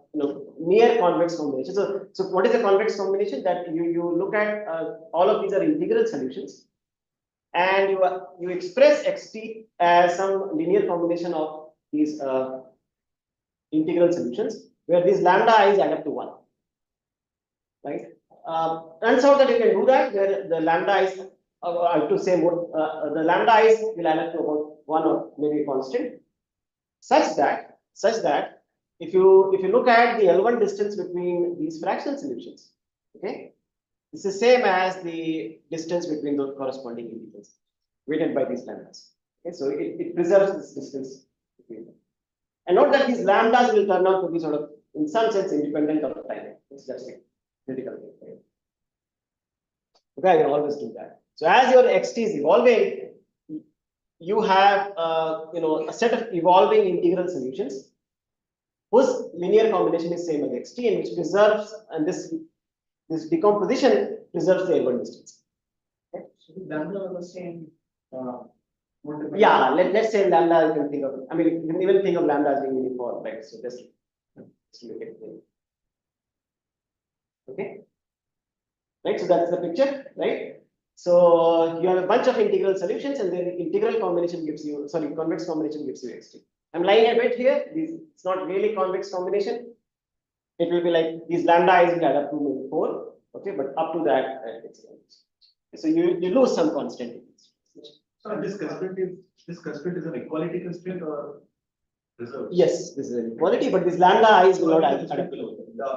near convex combination. So what is a convex combination? That you look at all of these are integral solutions, and you express xt as some linear combination of these integral solutions, where these lambda i's add up to 1, right? Turns out that you can do that, where the lambda i's, I have to say more, the lambda i's will add up to about 1 or maybe constant, such that if you look at the L1 distance between these fractional solutions, okay, this is same as the distance between those corresponding integrals weighted by these lambdas. Okay, so it preserves this distance between them. And note that these lambdas will turn out to be sort of, in some sense, independent of time. It's just a critical thing. Right? Okay, I can always do that. So as your xt is evolving, you have a set of evolving integral solutions whose linear combination is same as xt, and which preserves, and this decomposition preserves the L1 distance. Okay? So the lambda are the same. Yeah, let's say lambda, you can think of, I mean, you can even think of lambda as being uniform, right? So just to make it clear. Okay, right? So that's the picture, right? So you have a bunch of integral solutions and then integral combination gives you, sorry, convex combination gives you xt. I'm lying a bit here. It's not really convex combination. It will be like these lambda i's will add up to maybe 4. Okay, but up to that, it's so you lose some constant. So this constraint is an equality constraint or reserve? Yes, this is an equality, but these lambda i's will not add up to. The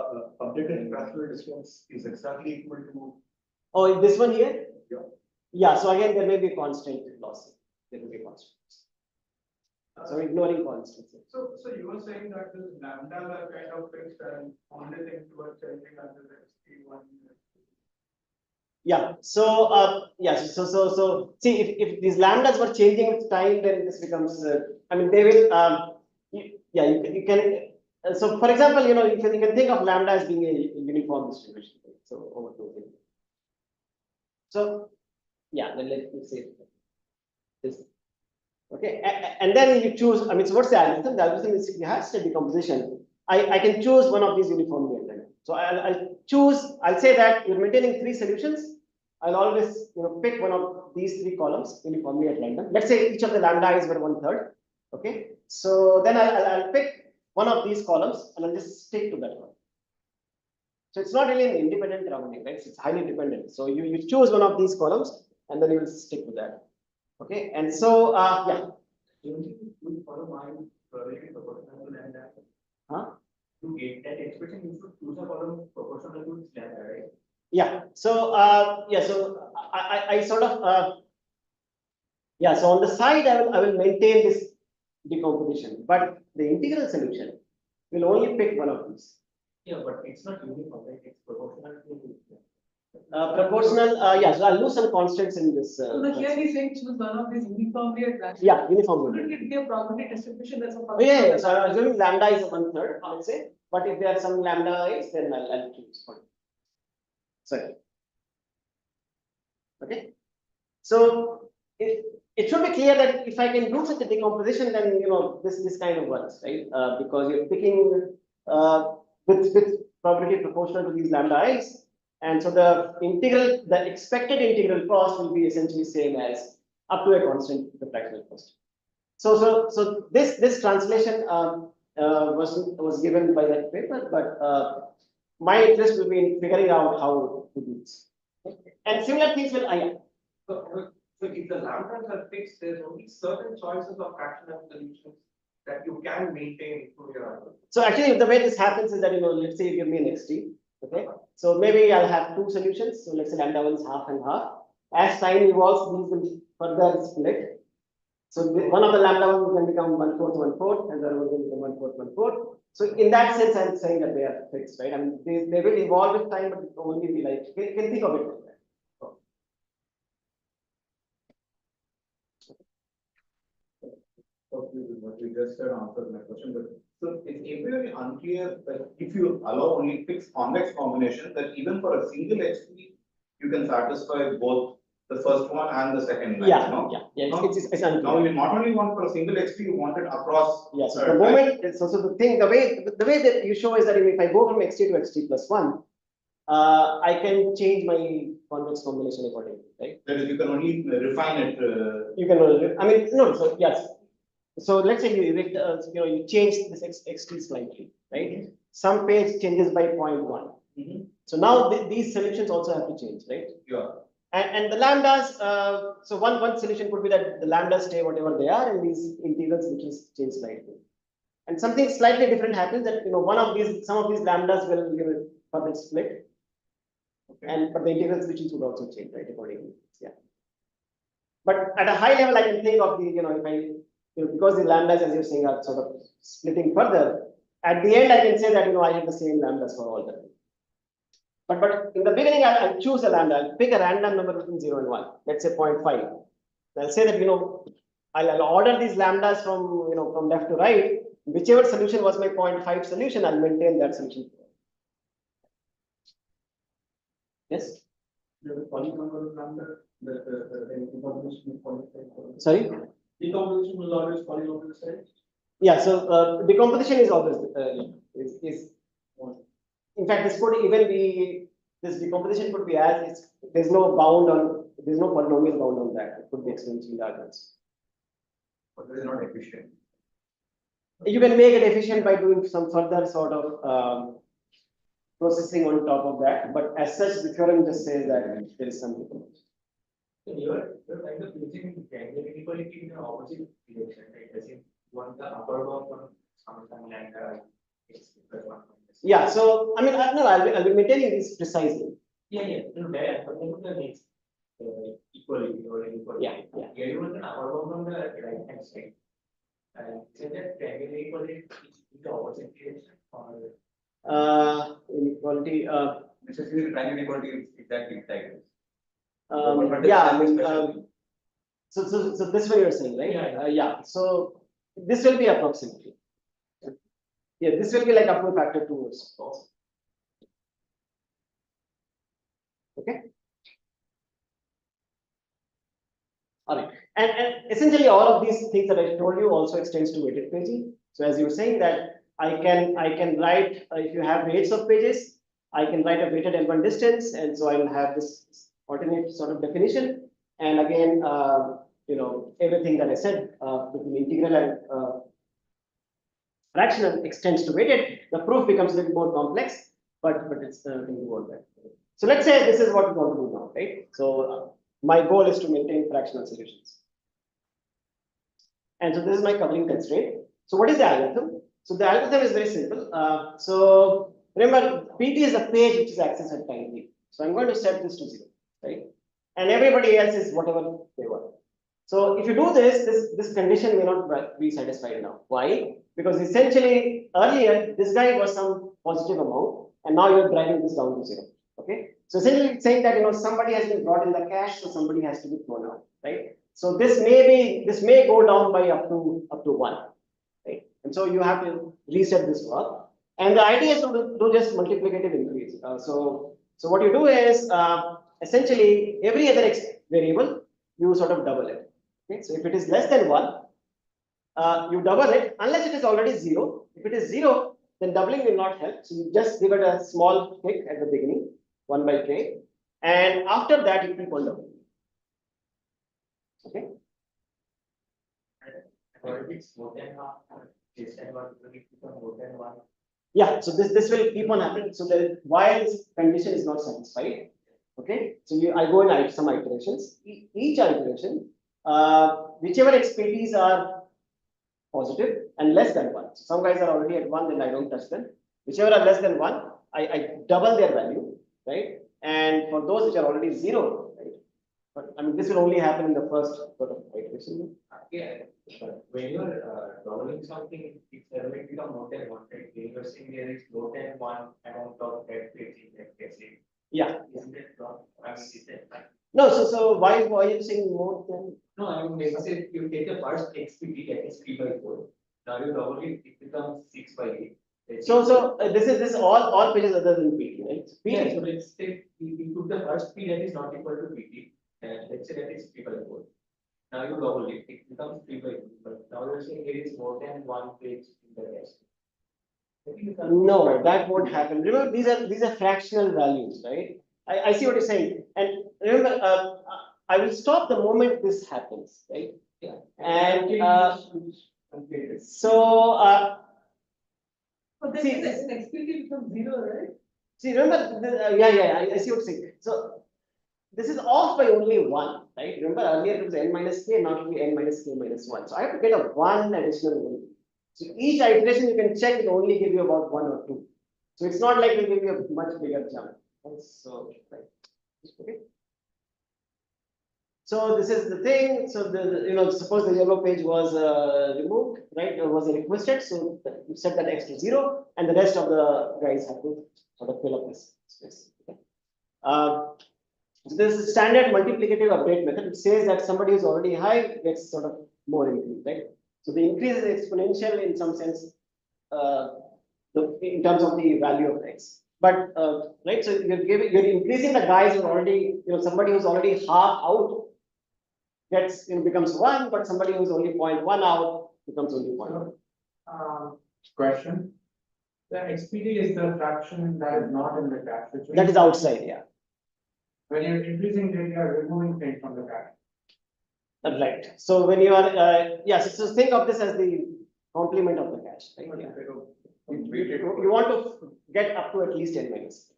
updated transfer distance is exactly equal to. Oh, this one here? Yeah. Yeah, so again, there may be constant loss. There will be constant. So ignoring constants. So you were saying that the lambdas are kind of fixed and only thing towards changing under the T1. Yeah, so so see if these lambdas were changing with time, then this becomes I mean they will you can so for example, you know, you can think of lambda as being a uniform distribution, right? So over two things. So yeah, then let me say this. Okay, and then you choose, I mean, so what's the algorithm? The algorithm is it has a decomposition. I can choose one of these uniformly at random. So I'll say that you're maintaining 3 solutions. I'll always, you know, pick one of these 3 columns uniformly at random. Let's say each of the lambda i's were 1/3. Okay, so then I'll pick one of these columns and I'll just stick to that one. So it's not really an independent rounding, right? It's highly dependent. So you choose one of these columns and then you will stick with that. Okay, and so yeah. You follow my related proportional and that. Huh? To get that expression, you should choose a column proportional to its lambda, right? Yeah. So so I sort of yeah. So on the side, I will maintain this decomposition, but the integral solution will only pick one of these. Yeah, but it's not uniform, right? It's proportional to. Proportional. Yeah. So I'll lose some constants in this. So here he's saying choose one of these uniformly at random. Yeah, uniformly. Wouldn't it be a property distribution that's a Oh, function? yeah. So I'm assuming lambda is 1/3, let's say. But if there are some lambda i's, then I'll choose one. Sorry. Okay. So it should be clear that if I can do such a decomposition, then you know this kind of works, right? Because you're picking with probability proportional to these lambda i's, and so the expected integral cost will be essentially same as up to a constant the fractional cost. So this translation was given by that paper, but my interest will be in figuring out how to do this. And similar things will So if the lambdas are fixed, there's only certain choices of fractional solutions that you can maintain through your algorithm. So actually, the way this happens is that, you know, let's say you give me an xt, okay? So maybe I'll have 2 solutions. So let's say lambda 1 is half and half. As time evolves, these will further split. So one of the lambda 1 can become 1/4, 1/4, and the other one will become 1/4, 1/4. So in that sense, I'm saying that they are fixed, right? I mean, they will evolve with time, but it will only be like, you can think of it like that. What you just said answered my question, but so it's very unclear that if you allow only fixed convex combination, that even for a single XP, you can satisfy both the first one and the second line, Yeah, no? yeah, it's Now unclear. you not only want for a single XP, you want it across. Yeah, so the moment, so the thing, the way that you show is that if I go from xt to xt plus 1, I can change my convex combination accordingly, right? That is, you can only refine it. You can, I mean, no, so yes. So let's say you know, you change this xt slightly, right? Some page changes by 0.1. So now these solutions also have to change, right? Yeah. And the lambdas, so one solution could be that the lambdas stay whatever they are, and these integral solutions change slightly. And something slightly different happens that, you know, some of these lambdas will, you know, further split. Okay. But the integral solutions would also change, right, accordingly. Yeah. But at a high level, I can think of the, you know, if I, you know, because the lambdas, as you're saying, are sort of splitting further, at the end, I can say that, you know, I have the same lambdas for all them. But in the beginning, I'll choose a lambda. I'll pick a random number between 0 and 1. Let's say 0.5. I'll say that, you know, I'll order these lambdas from, you know, from left to right. Whichever solution was my 0.5 solution, I'll maintain that solution. Yes. The polynomial lambda, the decomposition is 0.5. Sorry. Decomposition will always polynomial size. Yeah. So decomposition is always is. In fact, this could even be, this decomposition could be as there's no bound on there's no polynomial bound on that. It could be exponentially larger. But it is not efficient. You can make it efficient by doing some further sort of processing on top of that, but as such, the theorem just says that there is some difference. So you're kind of using triangular inequality in the opposite direction, right? As in one the upper bound from something like it's plus one. Yeah, so I mean, no, I'll be maintaining this precisely. Yeah, no, that, but then the next equality or inequality. Yeah. Here you want an upper bound on the right hand side. And say that triangular equality is in the opposite direction or Inequality, Necessarily triangle equality is exactly like this. yeah, I mean, so this way you're saying, right? Yeah. Yeah, so this will be approximately. Yeah, this will be like up to a factor 2 or so. Okay. All right, and essentially all of these things that I told you also extends to weighted paging. So as you were saying that I can write, if you have weights of pages, I can write a weighted L1 distance, and so I will have this alternate sort of definition. And again, you know, everything that I said between integral and fractional extends to weighted. The proof becomes a little more complex, but it's think about that. So let's say this is what we want to do now, right? So my goal is to maintain fractional solutions. And so this is my coupling constraint. So what is the algorithm? So the algorithm is very simple. So remember, PT is a page which is accessed at time t. So I'm going to set this to 0, right? And everybody else is whatever they want. So if you do this condition may not be satisfied now. Why? Because essentially earlier this guy was some positive amount, and now you're driving this down to 0. Okay. So essentially it's saying that somebody has been brought in the cache, so somebody has to be thrown out, right? So this may go down by up to 1, right? And so you have to reset this work. And the idea is to do just multiplicative increase. So what you do is essentially every other x variable you sort of double it. Okay? So if it is less than 1, you double it unless it is already 0. If it is 0, then doubling will not help. So you just give it a small kick at the beginning, 1 by k, and after that you keep on doubling. Okay. or if it's more than half, this and one will become more than one. Yeah, so this will keep on happening. So while this condition is not satisfied, okay. So I go in some iterations. Each iteration, whichever XPTs are positive and less than 1. So some guys are already at 1, then I don't touch them. Whichever are less than 1, I double their value, right? And for those which are already 0, right? But I mean, this will only happen in the first sort of iteration. Yeah, but when you're doubling something, it will become more than one, right? When you're saying there is more than one amount of that page, let's say. Yeah. Isn't that wrong? I mean, is that fine? No, so why are you saying more than? No, I mean, let's say you take the first XPT that is 3 by 4. Now you double it, it becomes 6 by 8. So this is all pages other than PT, right? Yeah, so let's say we put the first P that is not equal to PT, and let's say that is 3 by 4. Now you double it, it becomes 3 by 2, but now you're saying there is more than one page in the rest. No, that won't happen. Remember, these are fractional values, right? I see what you're saying. And remember, I will stop the moment this happens, right? Yeah. And so But then See, an XPT becomes 0, right? see, remember, I see what you're saying. So this is off by only 1, right? Remember earlier it was n minus k, now it will be n minus k minus 1. So I have to get a 1 additional value. So each iteration you can check, it will only give you about 1 or 2. So it's not like it will give you a much bigger jump. So, right. Okay. So this is the thing. So suppose the yellow page was removed, right? Or was requested. So you set that x to 0, and the rest of the guys have to sort of fill up this space. Okay. So this is standard multiplicative update method. It says that somebody who's already high gets sort of more increase, right? So the increase is exponential in some sense, in terms of the value of x. But right, so you're increasing the guys who are already, somebody who's already half out gets becomes 1, but somebody who's only 0.1 out becomes only 0.1. Question. The XPD is the fraction that is not in the cache. That is outside, yeah. When you're increasing data, you're removing things from the cache. Right. So when you are, yes, so think of this as the complement of the cache, right? Yeah. You want to get up to at least 10 minutes.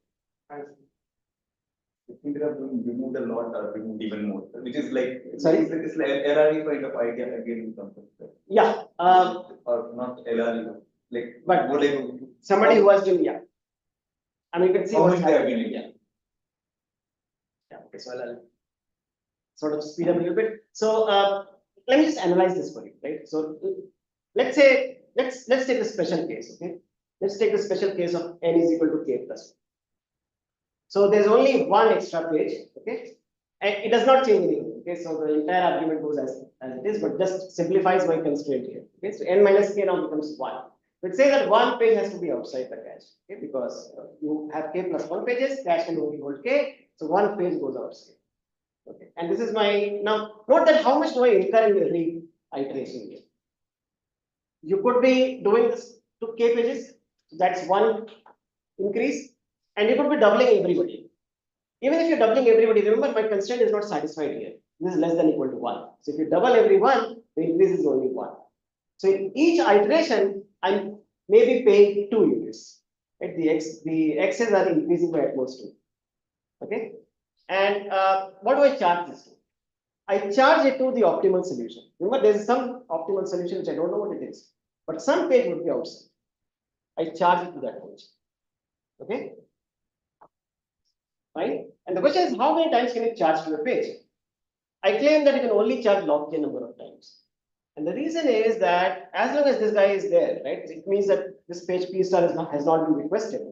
You could have removed a lot or removed even more, which is like. Sorry? It's like LRE kind of idea again in some sense. Yeah, Or not LRE, like. But- more like. somebody who has been, yeah. I mean, you can see How what's much they have happening. been. Yeah. Yeah, okay, so I'll sort of speed up a little bit. So, let me just analyze this for you, right? So, let's say, let's take a special case, okay? Let's take the special case of n is equal to k plus 1. So there's only one extra page, okay? And it does not change anything, okay? So the entire argument goes as it is, but just simplifies my constraint here, okay? So n minus k now becomes 1. Let's say that one page has to be outside the cache, okay? Because you have k plus 1 pages, cache can only hold k, so one page goes outside. Okay, and this is my, now note that how much do I incur in every iteration here? You could be doing this to k pages, that's one increase, and you could be doubling everybody. Even if you're doubling everybody, remember my constraint is not satisfied here. This is less than equal to 1. So if you double everyone, the increase is only 1. So in each iteration, I'm maybe paying 2 units. Right? The x's are increasing by at most 2. Okay. And what do I charge this to? I charge it to the optimal solution. Remember, there is some optimal solution which I don't know what it is, but some page would be outside. I charge it to that page. Okay. Fine. And the question is, how many times can you charge to a page? I claim that you can only charge log k number of times. And the reason is that as long as this guy is there, right, it means that this page p star has not been requested.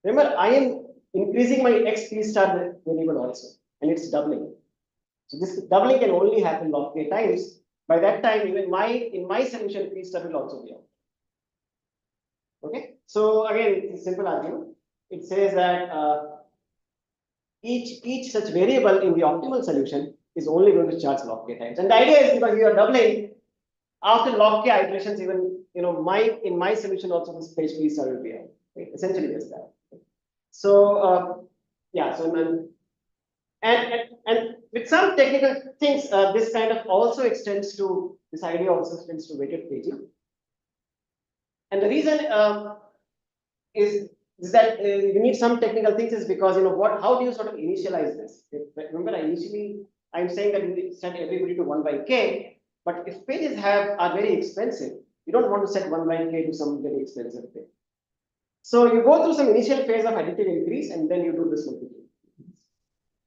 Remember, I am increasing my x p star variable also, and it's doubling. So this doubling can only happen log k times. By that time, even in my solution, p star will also be out. Okay. So again, it's a simple argument. It says that each such variable in the optimal solution is only going to charge log k times. And the idea is because you are doubling after log k iterations, even in my solution also this page p star will be out. Right? Essentially, just that. So yeah, so and with some technical things, this kind of also extends to this idea also extends to weighted paging. And the reason is that you need some technical things is because how do you sort of initialize this? Remember, I'm saying that you set everybody to 1 by k, but if pages are very expensive, you don't want to set 1 by k to some very expensive thing. So you go through some initial phase of additive increase and then you do this multiplication.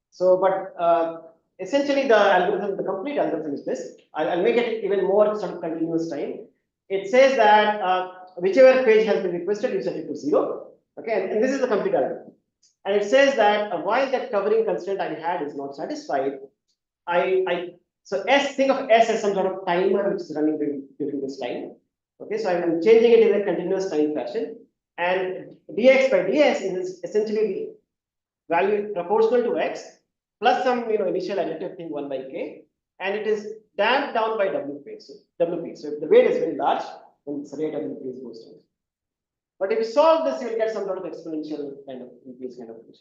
So, but essentially the complete algorithm is this. I'll make it even more sort of continuous time. It says that whichever page has been requested, you set it to 0. Okay, and this is the complete algorithm. And it says that while that covering constraint I had is not satisfied, so think of S as some sort of timer which is running during this time. Okay, so I'm changing it in a continuous time fashion. And dx by ds is essentially the value proportional to x plus some initial additive thing 1 by k, and it is damped down by WP. So if the weight is very large, then its rate of increase goes down. But if you solve this, you will get some sort of exponential kind of increase kind of thing.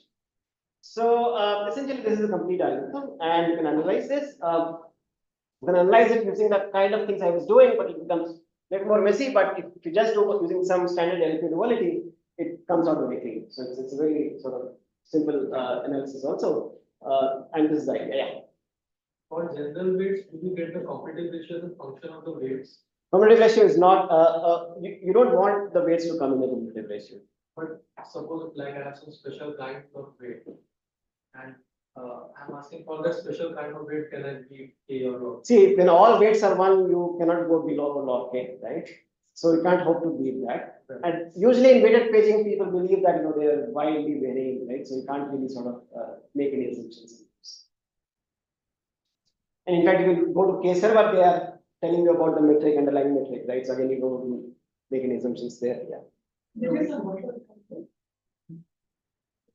So essentially, this is a complete algorithm, and you can analyze this. You can analyze it using the kind of things I was doing, but it becomes a little more messy. But if you just do using some standard LP duality, it comes out very clean. So it's a very sort of simple analysis also. And this is the idea. Yeah. For general weights, do you get the competitive ratio as a function of the weights? Competitive ratio is not, you don't want the weights to come in the competitive ratio. But suppose like I have some special kind of weight, and I'm asking for that special kind of weight, can I be K or log? See, when all weights are 1, you cannot go below log k, right? So you can't hope to beat that. Right. And usually in weighted paging, people believe that they are wildly varying, right? So you can't really sort of make any assumptions. And in fact, if you go to K server, they are telling you about the metric, underlying metric, right? So again, you don't make any assumptions there. Yeah.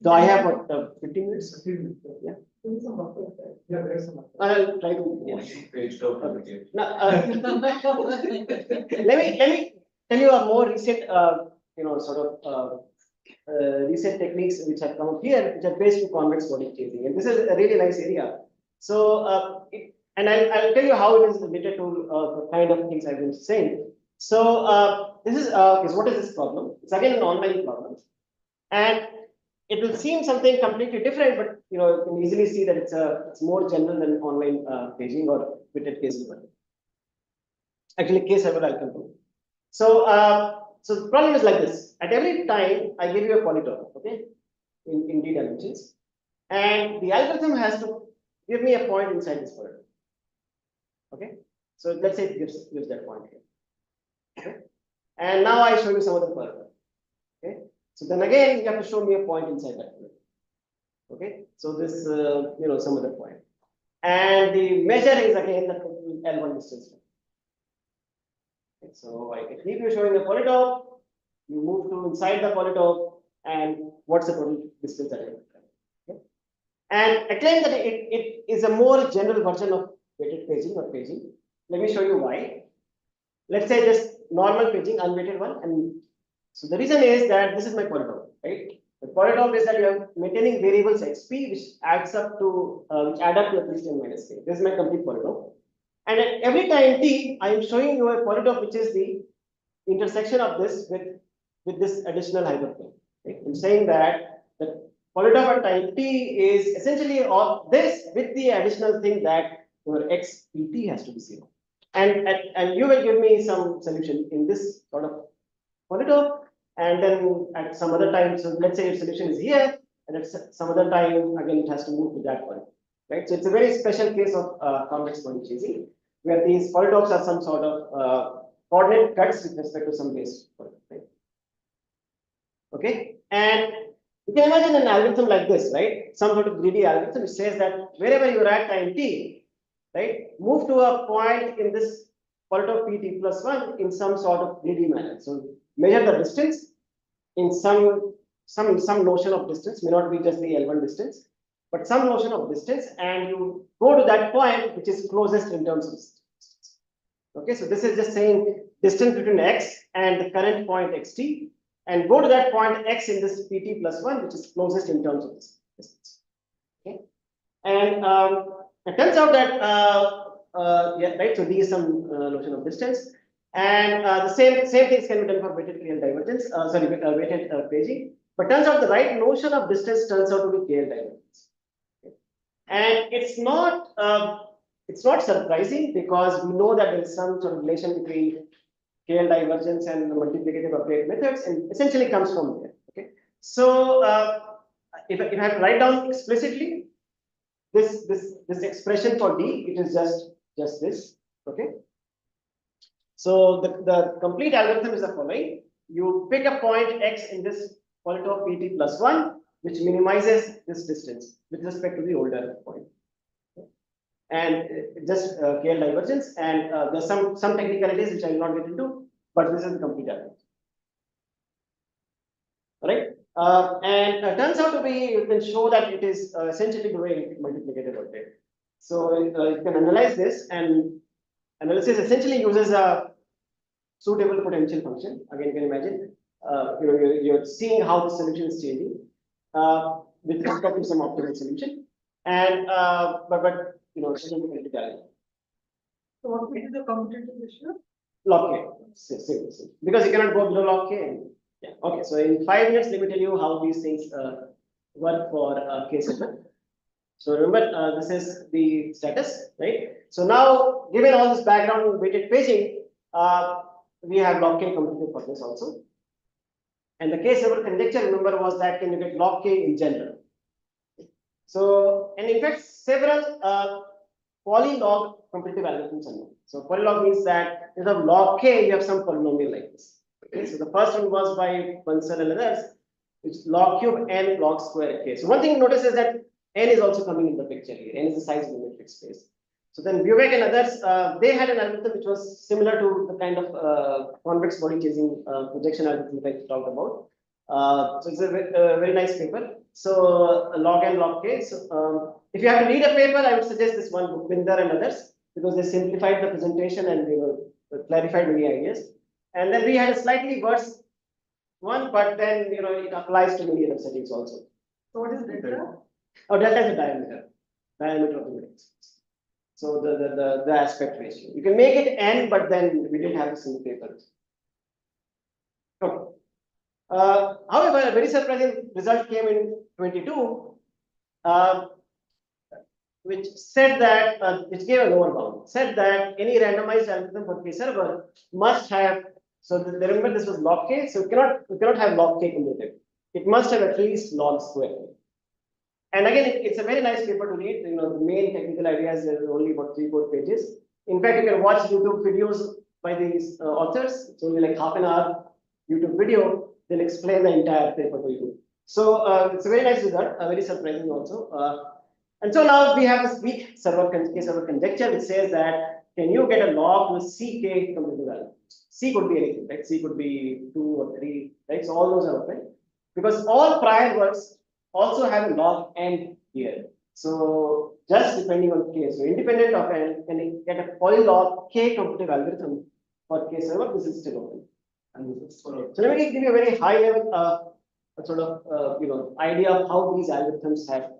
So I have what 15 minutes? Yeah. Yeah, there is some. I'll try to. Yeah. Page of application. Now, let me tell you a more recent, sort of recent techniques which have come up here, which are based on convex body chasing, and this is a really nice area. So, and I'll tell you how it is related to the kind of things I've been saying. So, this is what is this problem? It's again an online problem, and it will seem something completely different, but you know you can easily see that it's more general than online paging or bitted case server. Actually, case server I'll come to. So, so the problem is like this. At every time, I give you a polytope, okay, in D dimensions, and the algorithm has to give me a point inside this polytope. Okay, so let's say it gives that point here. Okay, and now I show you some other polytope. Okay, so then again you have to show me a point inside that polytope. Okay, so this you know some other point, and the measure is again the L1 distance. Okay, so I can keep you showing the polytope. You move to inside the polytope, and what's the total distance that you have? Okay. And I claim that it is a more general version of weighted paging or paging. Let me show you why. Let's say this normal paging, unweighted one, and so the reason is that this is my polytope, right? The polytope is that you are maintaining variables xp, which adds up to which add up to at least n minus k. This is my complete polytope, and at every time t, I am showing you a polytope which is the intersection of this with this additional hyperplane. Right? I'm saying that the polytope at time t is essentially of this with the additional thing that your x pt has to be 0. And you will give me some solution in this sort of polytope, and then at some other time, so let's say your solution is here, and at some other time, again, it has to move to that point. Right? So it's a very special case of convex body chasing, where these polytopes are some sort of coordinate cuts with respect to some base point. Right? Okay, and you can imagine an algorithm like this, right? Some sort of greedy algorithm which says that wherever you're at time t, right, move to a point in this polytope pt plus 1 in some sort of greedy manner. So measure the distance in some notion of distance, may not be just the L1 distance, but some notion of distance, and you go to that point which is closest in terms of distance. Okay, so this is just saying distance between x and the current point xt, and go to that point x in this pt plus 1, which is closest in terms of this distance. Okay, and it turns out that yeah, right. So D is some notion of distance, and the same things can be done for weighted KL divergence. Sorry, weighted paging. But turns out the right notion of distance turns out to be KL divergence, okay. And it's not surprising because we know that there is some sort of relation between KL divergence and the multiplicative update methods, and essentially comes from there. Okay, so if I have to write down explicitly this expression for D, it is just this. Okay, so the complete algorithm is the following: you pick a point x in this polytope pt plus 1, which minimizes this distance with respect to the older point. And just KL divergence, and there's some technicalities which I will not get into, but this is the complete algorithm. All right, and turns out to be, you can show that it is essentially doing multiplicative update. So you can analyze this, and analysis essentially uses a suitable potential function. Again, you can imagine, you know, you're seeing how the solution is changing with respect to some optimal solution, and but you know, So what will be the computational issue? log k, because you cannot go below log k. And, yeah. Okay. So in 5 minutes, let me tell you how these things work for k server. So remember, this is the status, right? So now, given all this background weighted paging, we have log k computed for this also. And the k server conjecture, remember, was that can you get log k in general. So, and in fact, several polylog competitive algorithms are known. So polylog means that instead of log k, you have some polynomial like this. Okay, so the first one was by Bansal and others, which is log cube n log square k. So one thing you notice is that n is also coming in the picture here. N is the size of the matrix space. So then Bubeck and others, they had an algorithm which was similar to the kind of convex body chasing projection algorithm that I talked about. So it's a very nice paper. So log n log k. So if you have to read a paper, I would suggest this one, Bhupinder and others, because they simplified the presentation and they were clarified many ideas. And then we had a slightly worse one, but then, it applies to many other settings also. So what is delta? Oh, delta is the diameter of the matrix. So the aspect ratio. You can make it n, but then we didn't have this in the paper. Okay. However, a very surprising result came in 22, which said that, which gave a lower bound, said that any randomized algorithm for K server must have, so remember this was log K, so we cannot have log K cumulative. It must have at least log square. And again, it's a very nice paper to read. The main technical ideas are only about 3-4 pages. In fact, you can watch YouTube videos by these authors. It's only like half an hour YouTube video. They'll explain the entire paper to you. So it's a very nice result, very surprising also. And so now we have this weak K-server conjecture, which says that can you get a log to CK competitive value? C could be anything, right? C could be 2 or 3, right? So all those are open because all prior works also have a log n here. So just depending on K, so independent of n, can you get a polylog K competitive algorithm for K server? This is still open. So let me give you a very high level sort of idea of how these algorithms have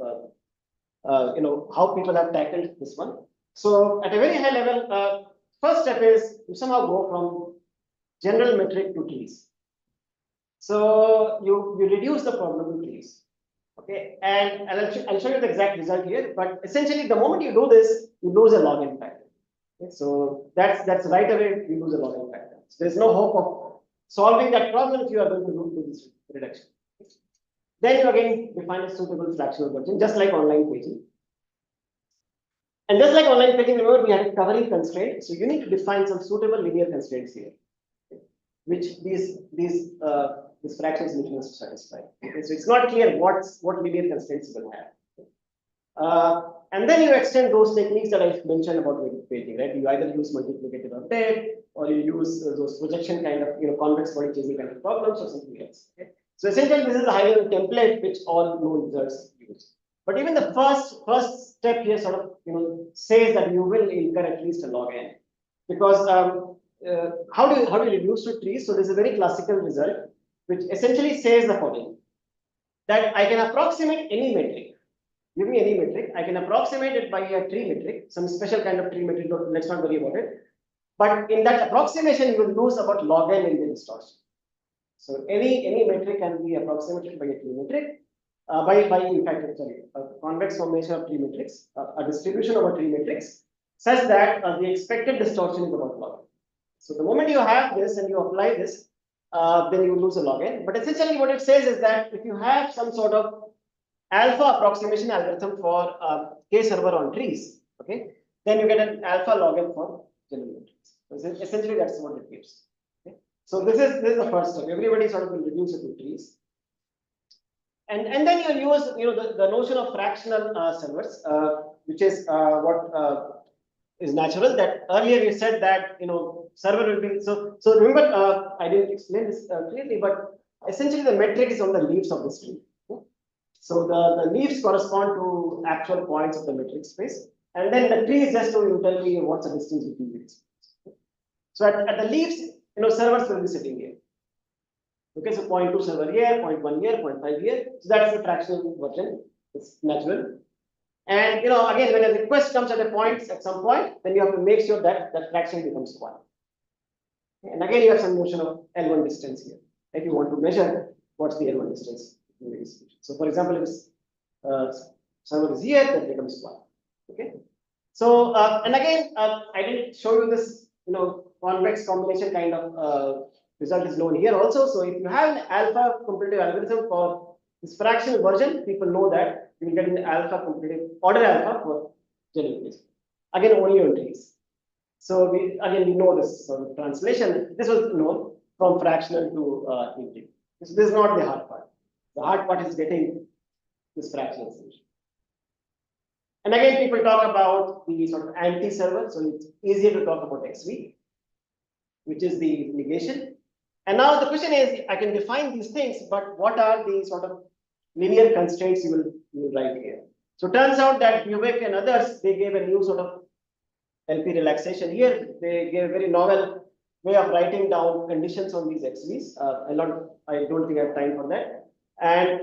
how people have tackled this one. So at a very high level, first step is to somehow go from general metric to trees. So you reduce the problem to trees. Okay, and I'll show you the exact result here. But essentially, the moment you do this, you lose a log n factor. Okay, so that's right away you lose a log n factor. So there's no hope of solving that problem if you are going to do this reduction. Then you again define a suitable fractional version, just like online paging. And just like online paging, remember we had a covering constraint. So you need to define some suitable linear constraints here, which these fractions which must satisfy. Okay, so it's not clear what linear constraints you will have. And then you extend those techniques that I mentioned about paging, right? You either use multiplicative update or you use those projection kind of, convex body chasing kind of problems or something else. Okay? So essentially, this is a high-level template which all known results use. But even the first step here sort of, says that you will incur at least a log n, because how do you reduce to trees? So this is a very classical result, which essentially says the following: that I can approximate any metric. Give me any metric, I can approximate it by a tree metric, some special kind of tree metric. Let's not worry about it. But in that approximation, you will lose about log n in the distortion. So any metric can be approximated by a tree metric, in fact, sorry, a convex formation of tree metrics, a distribution of a tree metrics, such that the expected distortion is about log n. So the moment you have this and you apply this, then you lose a log n. But essentially, what it says is that if you have some sort of alpha approximation algorithm for K server on trees, okay, then you get an alpha log n for general metrics. So essentially, that's what it gives. Okay? So this is the first step. Everybody sort of will reduce it to trees, and then you use the notion of fractional servers, which is what is natural. That earlier you said that server will be so. So remember, I didn't explain this clearly, but essentially the metric is on the leaves of the tree. So the leaves correspond to actual points of the metric space, and then the tree is just to tell me what's the distance between these. So at the leaves, servers will be sitting here. Okay, so 0.2 server here, 0.1 here, 0.5 here. So that's the fractional version. It's natural. And again, when a request comes at some point, then you have to make sure that that fraction becomes 1. And again, you have some notion of L1 distance here. If you want to measure what's the L1 distance. So for example, if server is here, that becomes 1. Okay. So and again, I didn't show you this convex combination kind of result is known here also. So if you have an alpha competitive algorithm for this fractional version, people know that you will get an alpha competitive order alpha for general case. Again, only on trees. So we know this sort of translation. This was known from fractional to integer. So this is not the hard part. The hard part is getting this fractional solution. And again, people talk about the sort of anti-server. So it's easier to talk about XV, which is the negation. And now the question is, I can define these things, but what are the sort of linear constraints you will write here? So it turns out that Bubeck and others, they gave a new sort of LP relaxation here. They gave a very novel way of writing down conditions on these XVs. I don't think I have time for that.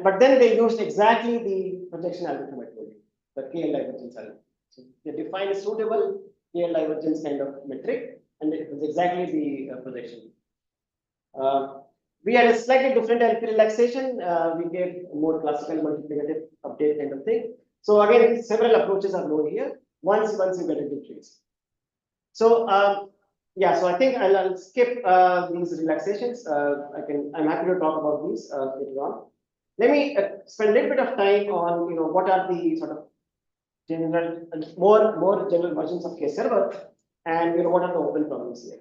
But then they used exactly the projection algorithm I told you, the KL divergence algorithm. So they define a suitable KL divergence kind of metric, and it was exactly the projection. We had a slightly different LP relaxation. We gave a more classical multiplicative update kind of thing. So again, several approaches are known here. Once you get a good trace. So yeah, so I think I'll skip these relaxations. I'm happy to talk about these later on. Let me spend a little bit of time on what are the sort of general more general versions of K server, and what are the open problems here.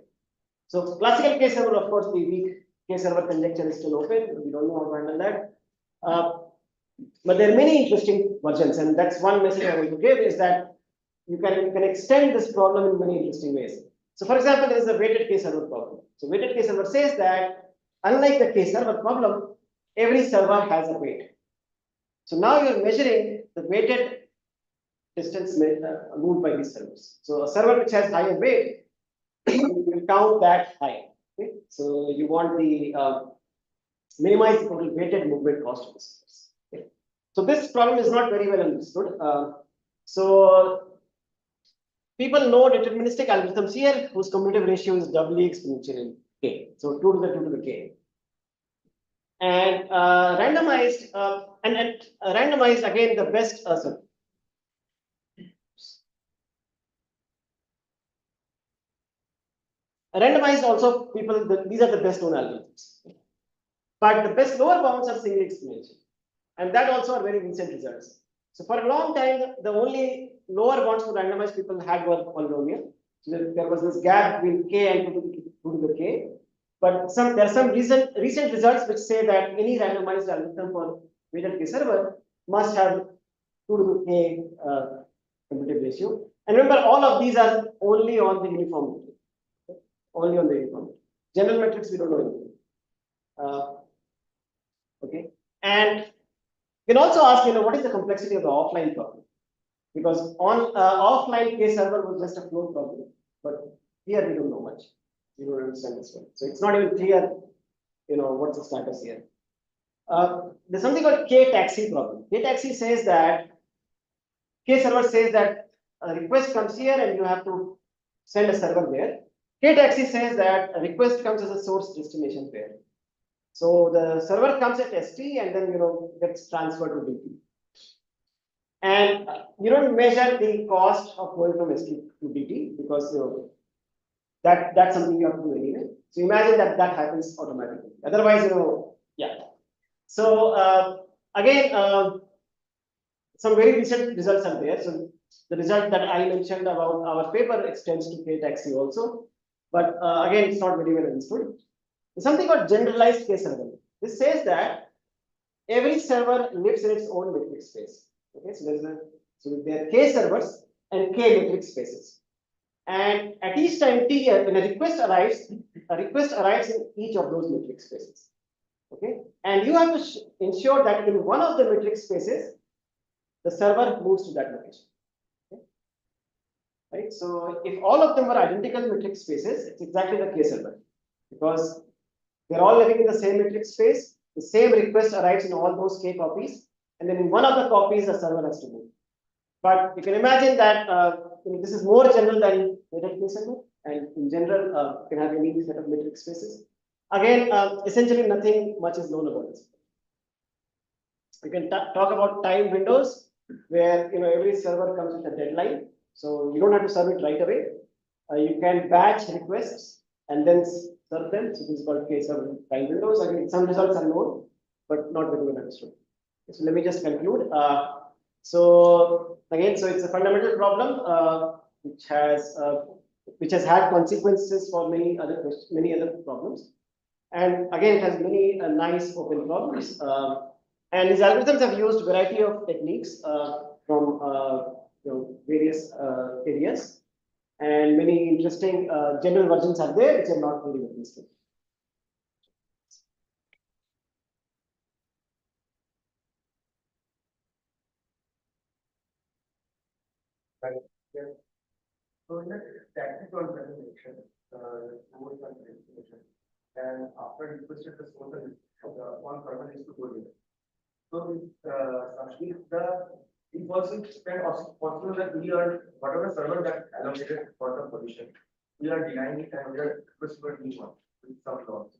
So classical K server, of course, the weak K server conjecture is still open. We don't know how to handle that. But there are many interesting versions, and that's one message I want to give is that you can extend this problem in many interesting ways. So for example, there is a weighted K server problem. So weighted K server says that unlike the K server problem, every server has a weight. So now you're measuring the weighted distance moved by these servers. So a server which has higher weight, you will count that high. Okay? So you want the minimize the total weighted movement cost of the servers. Okay? So this problem is not very well understood. So people know deterministic algorithms here whose commutative ratio is doubly exponential in K. So 2 to the 2 to the K. And randomized randomized again the best randomized also these are the best known algorithms. But the best lower bounds are single exponential. And that also are very recent results. So for a long time, the only lower bounds for randomized people had were polynomial. So there was this gap between K and 2 to the K. But there are some recent results which say that any randomized algorithm for weighted K server must have 2 to the K commutative ratio. And remember, all of these are only on the uniform metric. Okay? Only on the uniform metric. General metrics, we don't know anything. Okay. And you can also ask, what is the complexity of the offline problem? Because on offline K server was just a flow problem, but here we don't know much. We don't understand this one. So it's not even clear, what's the status here. There's something called K taxi problem. K taxi says that K server says that a request comes here and you have to send a server there. K taxi says that a request comes as a source destination pair. So the server comes at ST and then gets transferred to DT. And you don't measure the cost of going from ST to DT because that's something you have to do anyway. So imagine that happens automatically. Otherwise, yeah. So again, some very recent results are there. So the result that I mentioned about our paper extends to K taxi also, but again, it's not very well understood. There's something called generalized K server. This says that every server lives in its own metric space. Okay, so there are K servers and K metric spaces. And at each time T, when a request arrives in each of those metric spaces. Okay, and you have to ensure that in one of the metric spaces, the server moves to that location. Okay? Right. So if all of them are identical metric spaces, it's exactly the K server because they're all living in the same metric space. The same request arrives in all those K copies, and then in one of the copies, the server has to move. But you can imagine that this is more general than weighted K server, and in general, you can have any set of metric spaces. Again, essentially nothing much is known about this. You can talk about time windows where every server comes with a deadline, so you don't have to serve it right away. You can batch requests and then serve them. So this is called K server time windows. I mean, some results are known, but not very well understood. So let me just conclude. So again, so it's a fundamental problem which has had consequences for many other problems. And again, it has many nice open problems. And these algorithms have used a variety of techniques from various areas. And many interesting general versions are there, which are not very well understood. Right. Yeah. So in that technical presentation, towards the destination. And after requested the source, one server is to go there. So, actually, it was spent possible that we are, whatever server that allocated for the position, we are denying it and we are requesting a new one with some laws.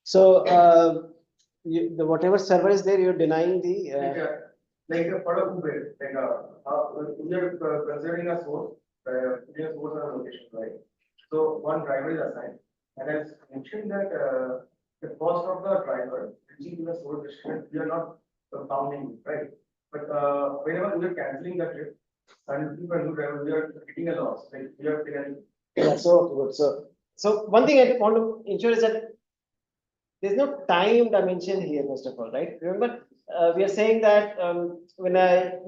So, the whatever server is there, you're denying the, Like a part of Uber, we are considering a source, we are source and location, right? So one driver is assigned, and as mentioned that the cost of the driver reaching to the source destination, we are not compounding, it, right? But whenever we are canceling the trip and people new driver, we are getting a loss, like we are paying. yeah, so good. So one thing I want to ensure is that there's no time dimension here, first of all, right? Remember, we are saying that when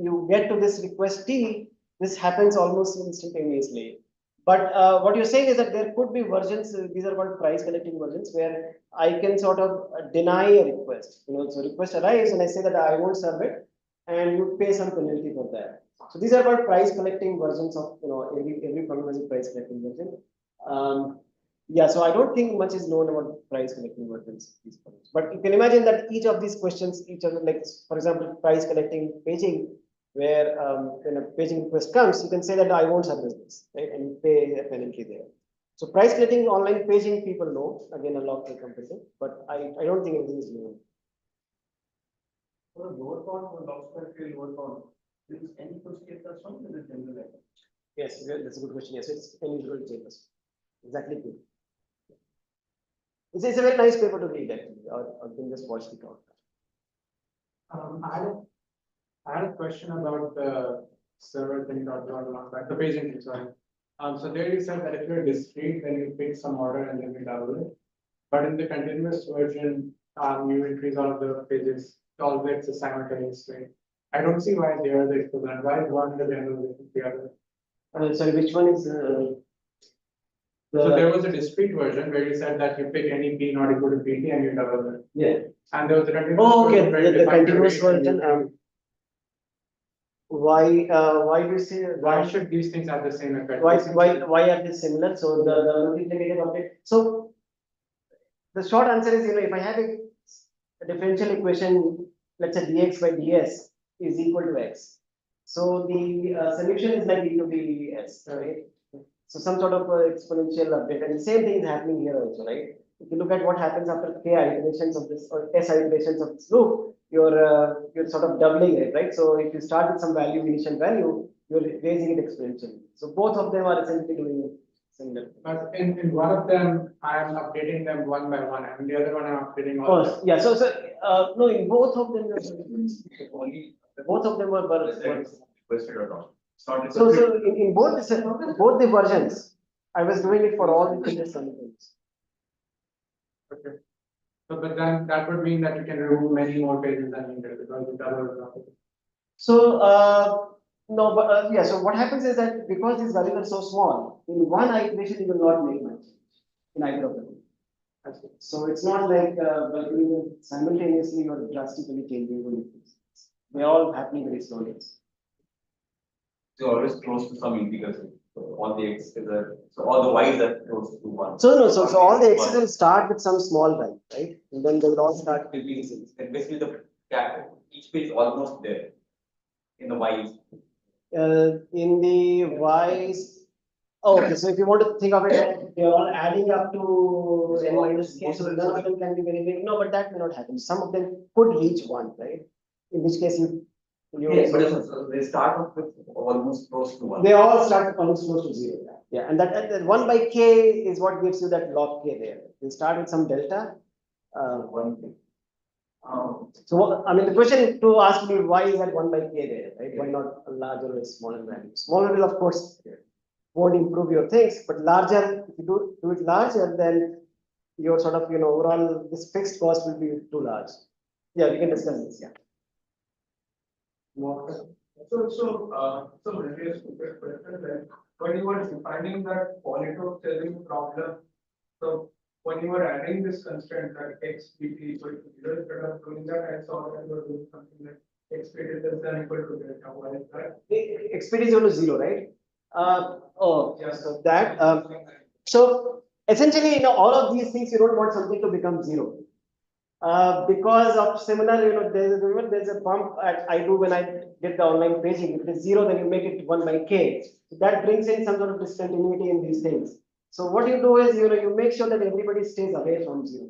you get to this request T, this happens almost instantaneously. But what you're saying is that there could be versions, these are called price collecting versions, where I can sort of deny a request. So request arrives and I say that I won't serve it, and you pay some penalty for that. So these are called price collecting versions of, every problem has a price collecting version. Yeah, so I don't think much is known about price collecting versions. But you can imagine that each of these questions, each of them, like for example, price collecting paging, where when a paging request comes, you can say that I won't service this, right? And you pay a penalty there. So price collecting online paging, people know, again, a lot of company, but I don't think anything is known. For a lower count, or loss lower count, is any procedure or something that is general? Yes, that's a good question. Yes, it's unusual changes. Exactly good. It's a very nice paper to read actually, or you can just watch the talk. I had a question about the server thing, the paging thing, sorry. So there you said that if you're discrete, then you pick some order and then you double it. But in the continuous version, you increase all of the pages, all of it's simultaneously. I don't see why they are the equivalent. Why is one the general the other? Sorry, which one is? So there was a discrete version where you said that you pick any P not equal to PT and you double it. Yeah. And there was a continuous. Oh, okay, version where you the define continuous rate and version. Why do you say? Why should these things have the same effect? Why are they similar? So the multiplicative of it. So the short answer is, if I have a differential equation, let's say dx by ds is equal to x. So the solution is like e to the s, right? So some sort of exponential update, and the same thing is happening here also, right? If you look at what happens after k iterations of this or s iterations of this loop, you're sort of doubling it, right? So if you start with some value, initial value, you're raising it exponentially. So both of them are essentially doing similar. But in one of them, I am updating them one by one, and the other one I'm updating all. Oh, yeah. So no, in both of them, both of them were. Requested or not. It's not So in both the versions, I was doing it for all the pages simultaneously. Okay. So, but then that would mean that you can remove many more pages than needed because the other. So no, but yeah. So what happens is that because these values are so small, in one iteration you will not make much change in either of them. So it's not like by doing it simultaneously or drastically changing the things. They're all happening very slowly. So always close to some integers. So all the x is so all the y's are close to one. So no, so all the x's will start with some small value, right? And then they will all start. And basically the gap, each page is almost there in the y's. In the y's. Oh, okay, so if you want to think of it, they're all adding up to n minus k, so none of them can be very big. No, but that may not happen. Some of them could reach one, right? In which case you. Yes, but they start off with almost close to one. They all start almost close to zero. Yeah, and that 1 by k is what gives you that log k there. They start with some delta. One thing. So what, I mean, the question to ask me, why is that 1 by k there, right? Why not a larger or smaller value? Smaller will of course won't improve your things, but larger, if you do it larger, then your sort of overall this fixed cost will be too large. Yeah, we can discuss this. Yeah. So related to that question, then when you were defining that quality of selling problem, so when you were adding this constraint that x pt equal to 0, instead of doing that, I saw that you were doing something like x pt less than equal to delta. Why is that? X pt is equal to 0, right? Oh, Yeah. so that So essentially, all of these things, you don't want something to become zero. Because of similar, there's a bump I do when I get the online paging. If it is zero, then you make it 1 by k. So that brings in some sort of discontinuity in these things. So what you do is, you make sure that everybody stays away from zero.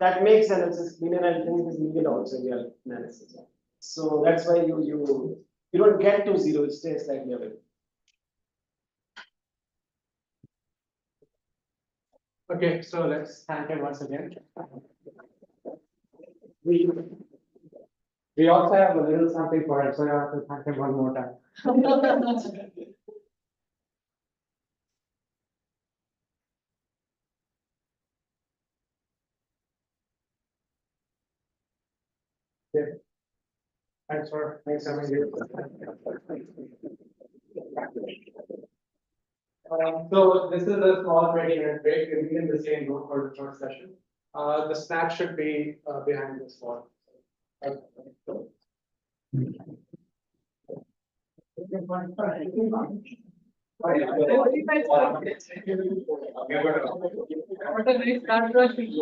That makes analysis cleaner, and I think is needed also in your analysis. So that's why you don't get to zero, it stays slightly away. Okay, so let's thank him once again. We also have a little something for him, so I have to thank him one more time. Yeah. Thanks for having you. So this is a small 20-minute break. We'll be in the same room for the third session. The snack should be behind this wall. What a nice start rushing.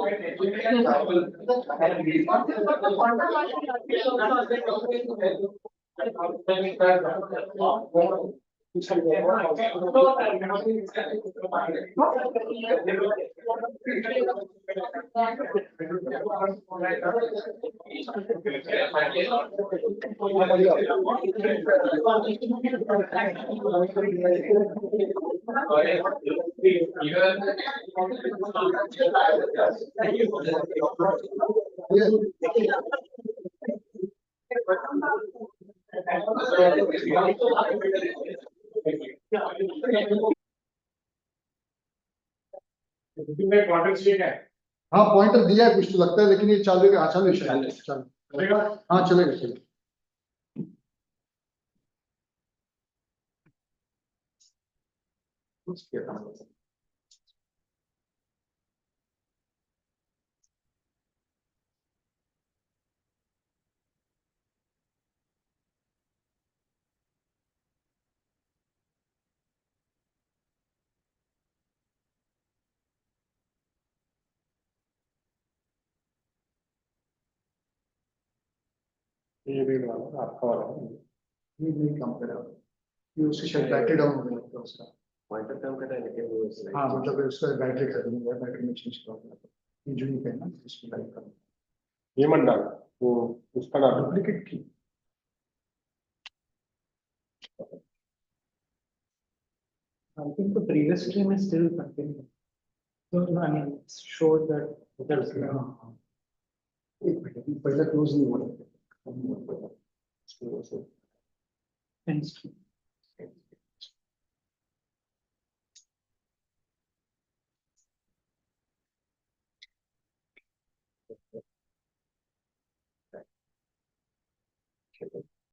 हाँ pointer दिया है कुछ तो लगता है लेकिन ये चालू है चालू चलेगा हाँ चलेगा चलेगा ये भी वाला आपका वाला है। ये नहीं कम करा ये उसकी शायद बैटरी डाउन हो गया उसका पॉइंटर कम कर रहा है, लेकिन वो slide- हाँ मतलब उसका बैटरी खत्म हो गया बैटरी में चेंज करना ये जो है ना इसको लाइक करना ये मत डाल वो उसका डाल डुप्लीकेट की I think the previous stream is still continuing. So I mean, it shows that there's एक मिनट पहले क्लोज नहीं हो रहा Thanks.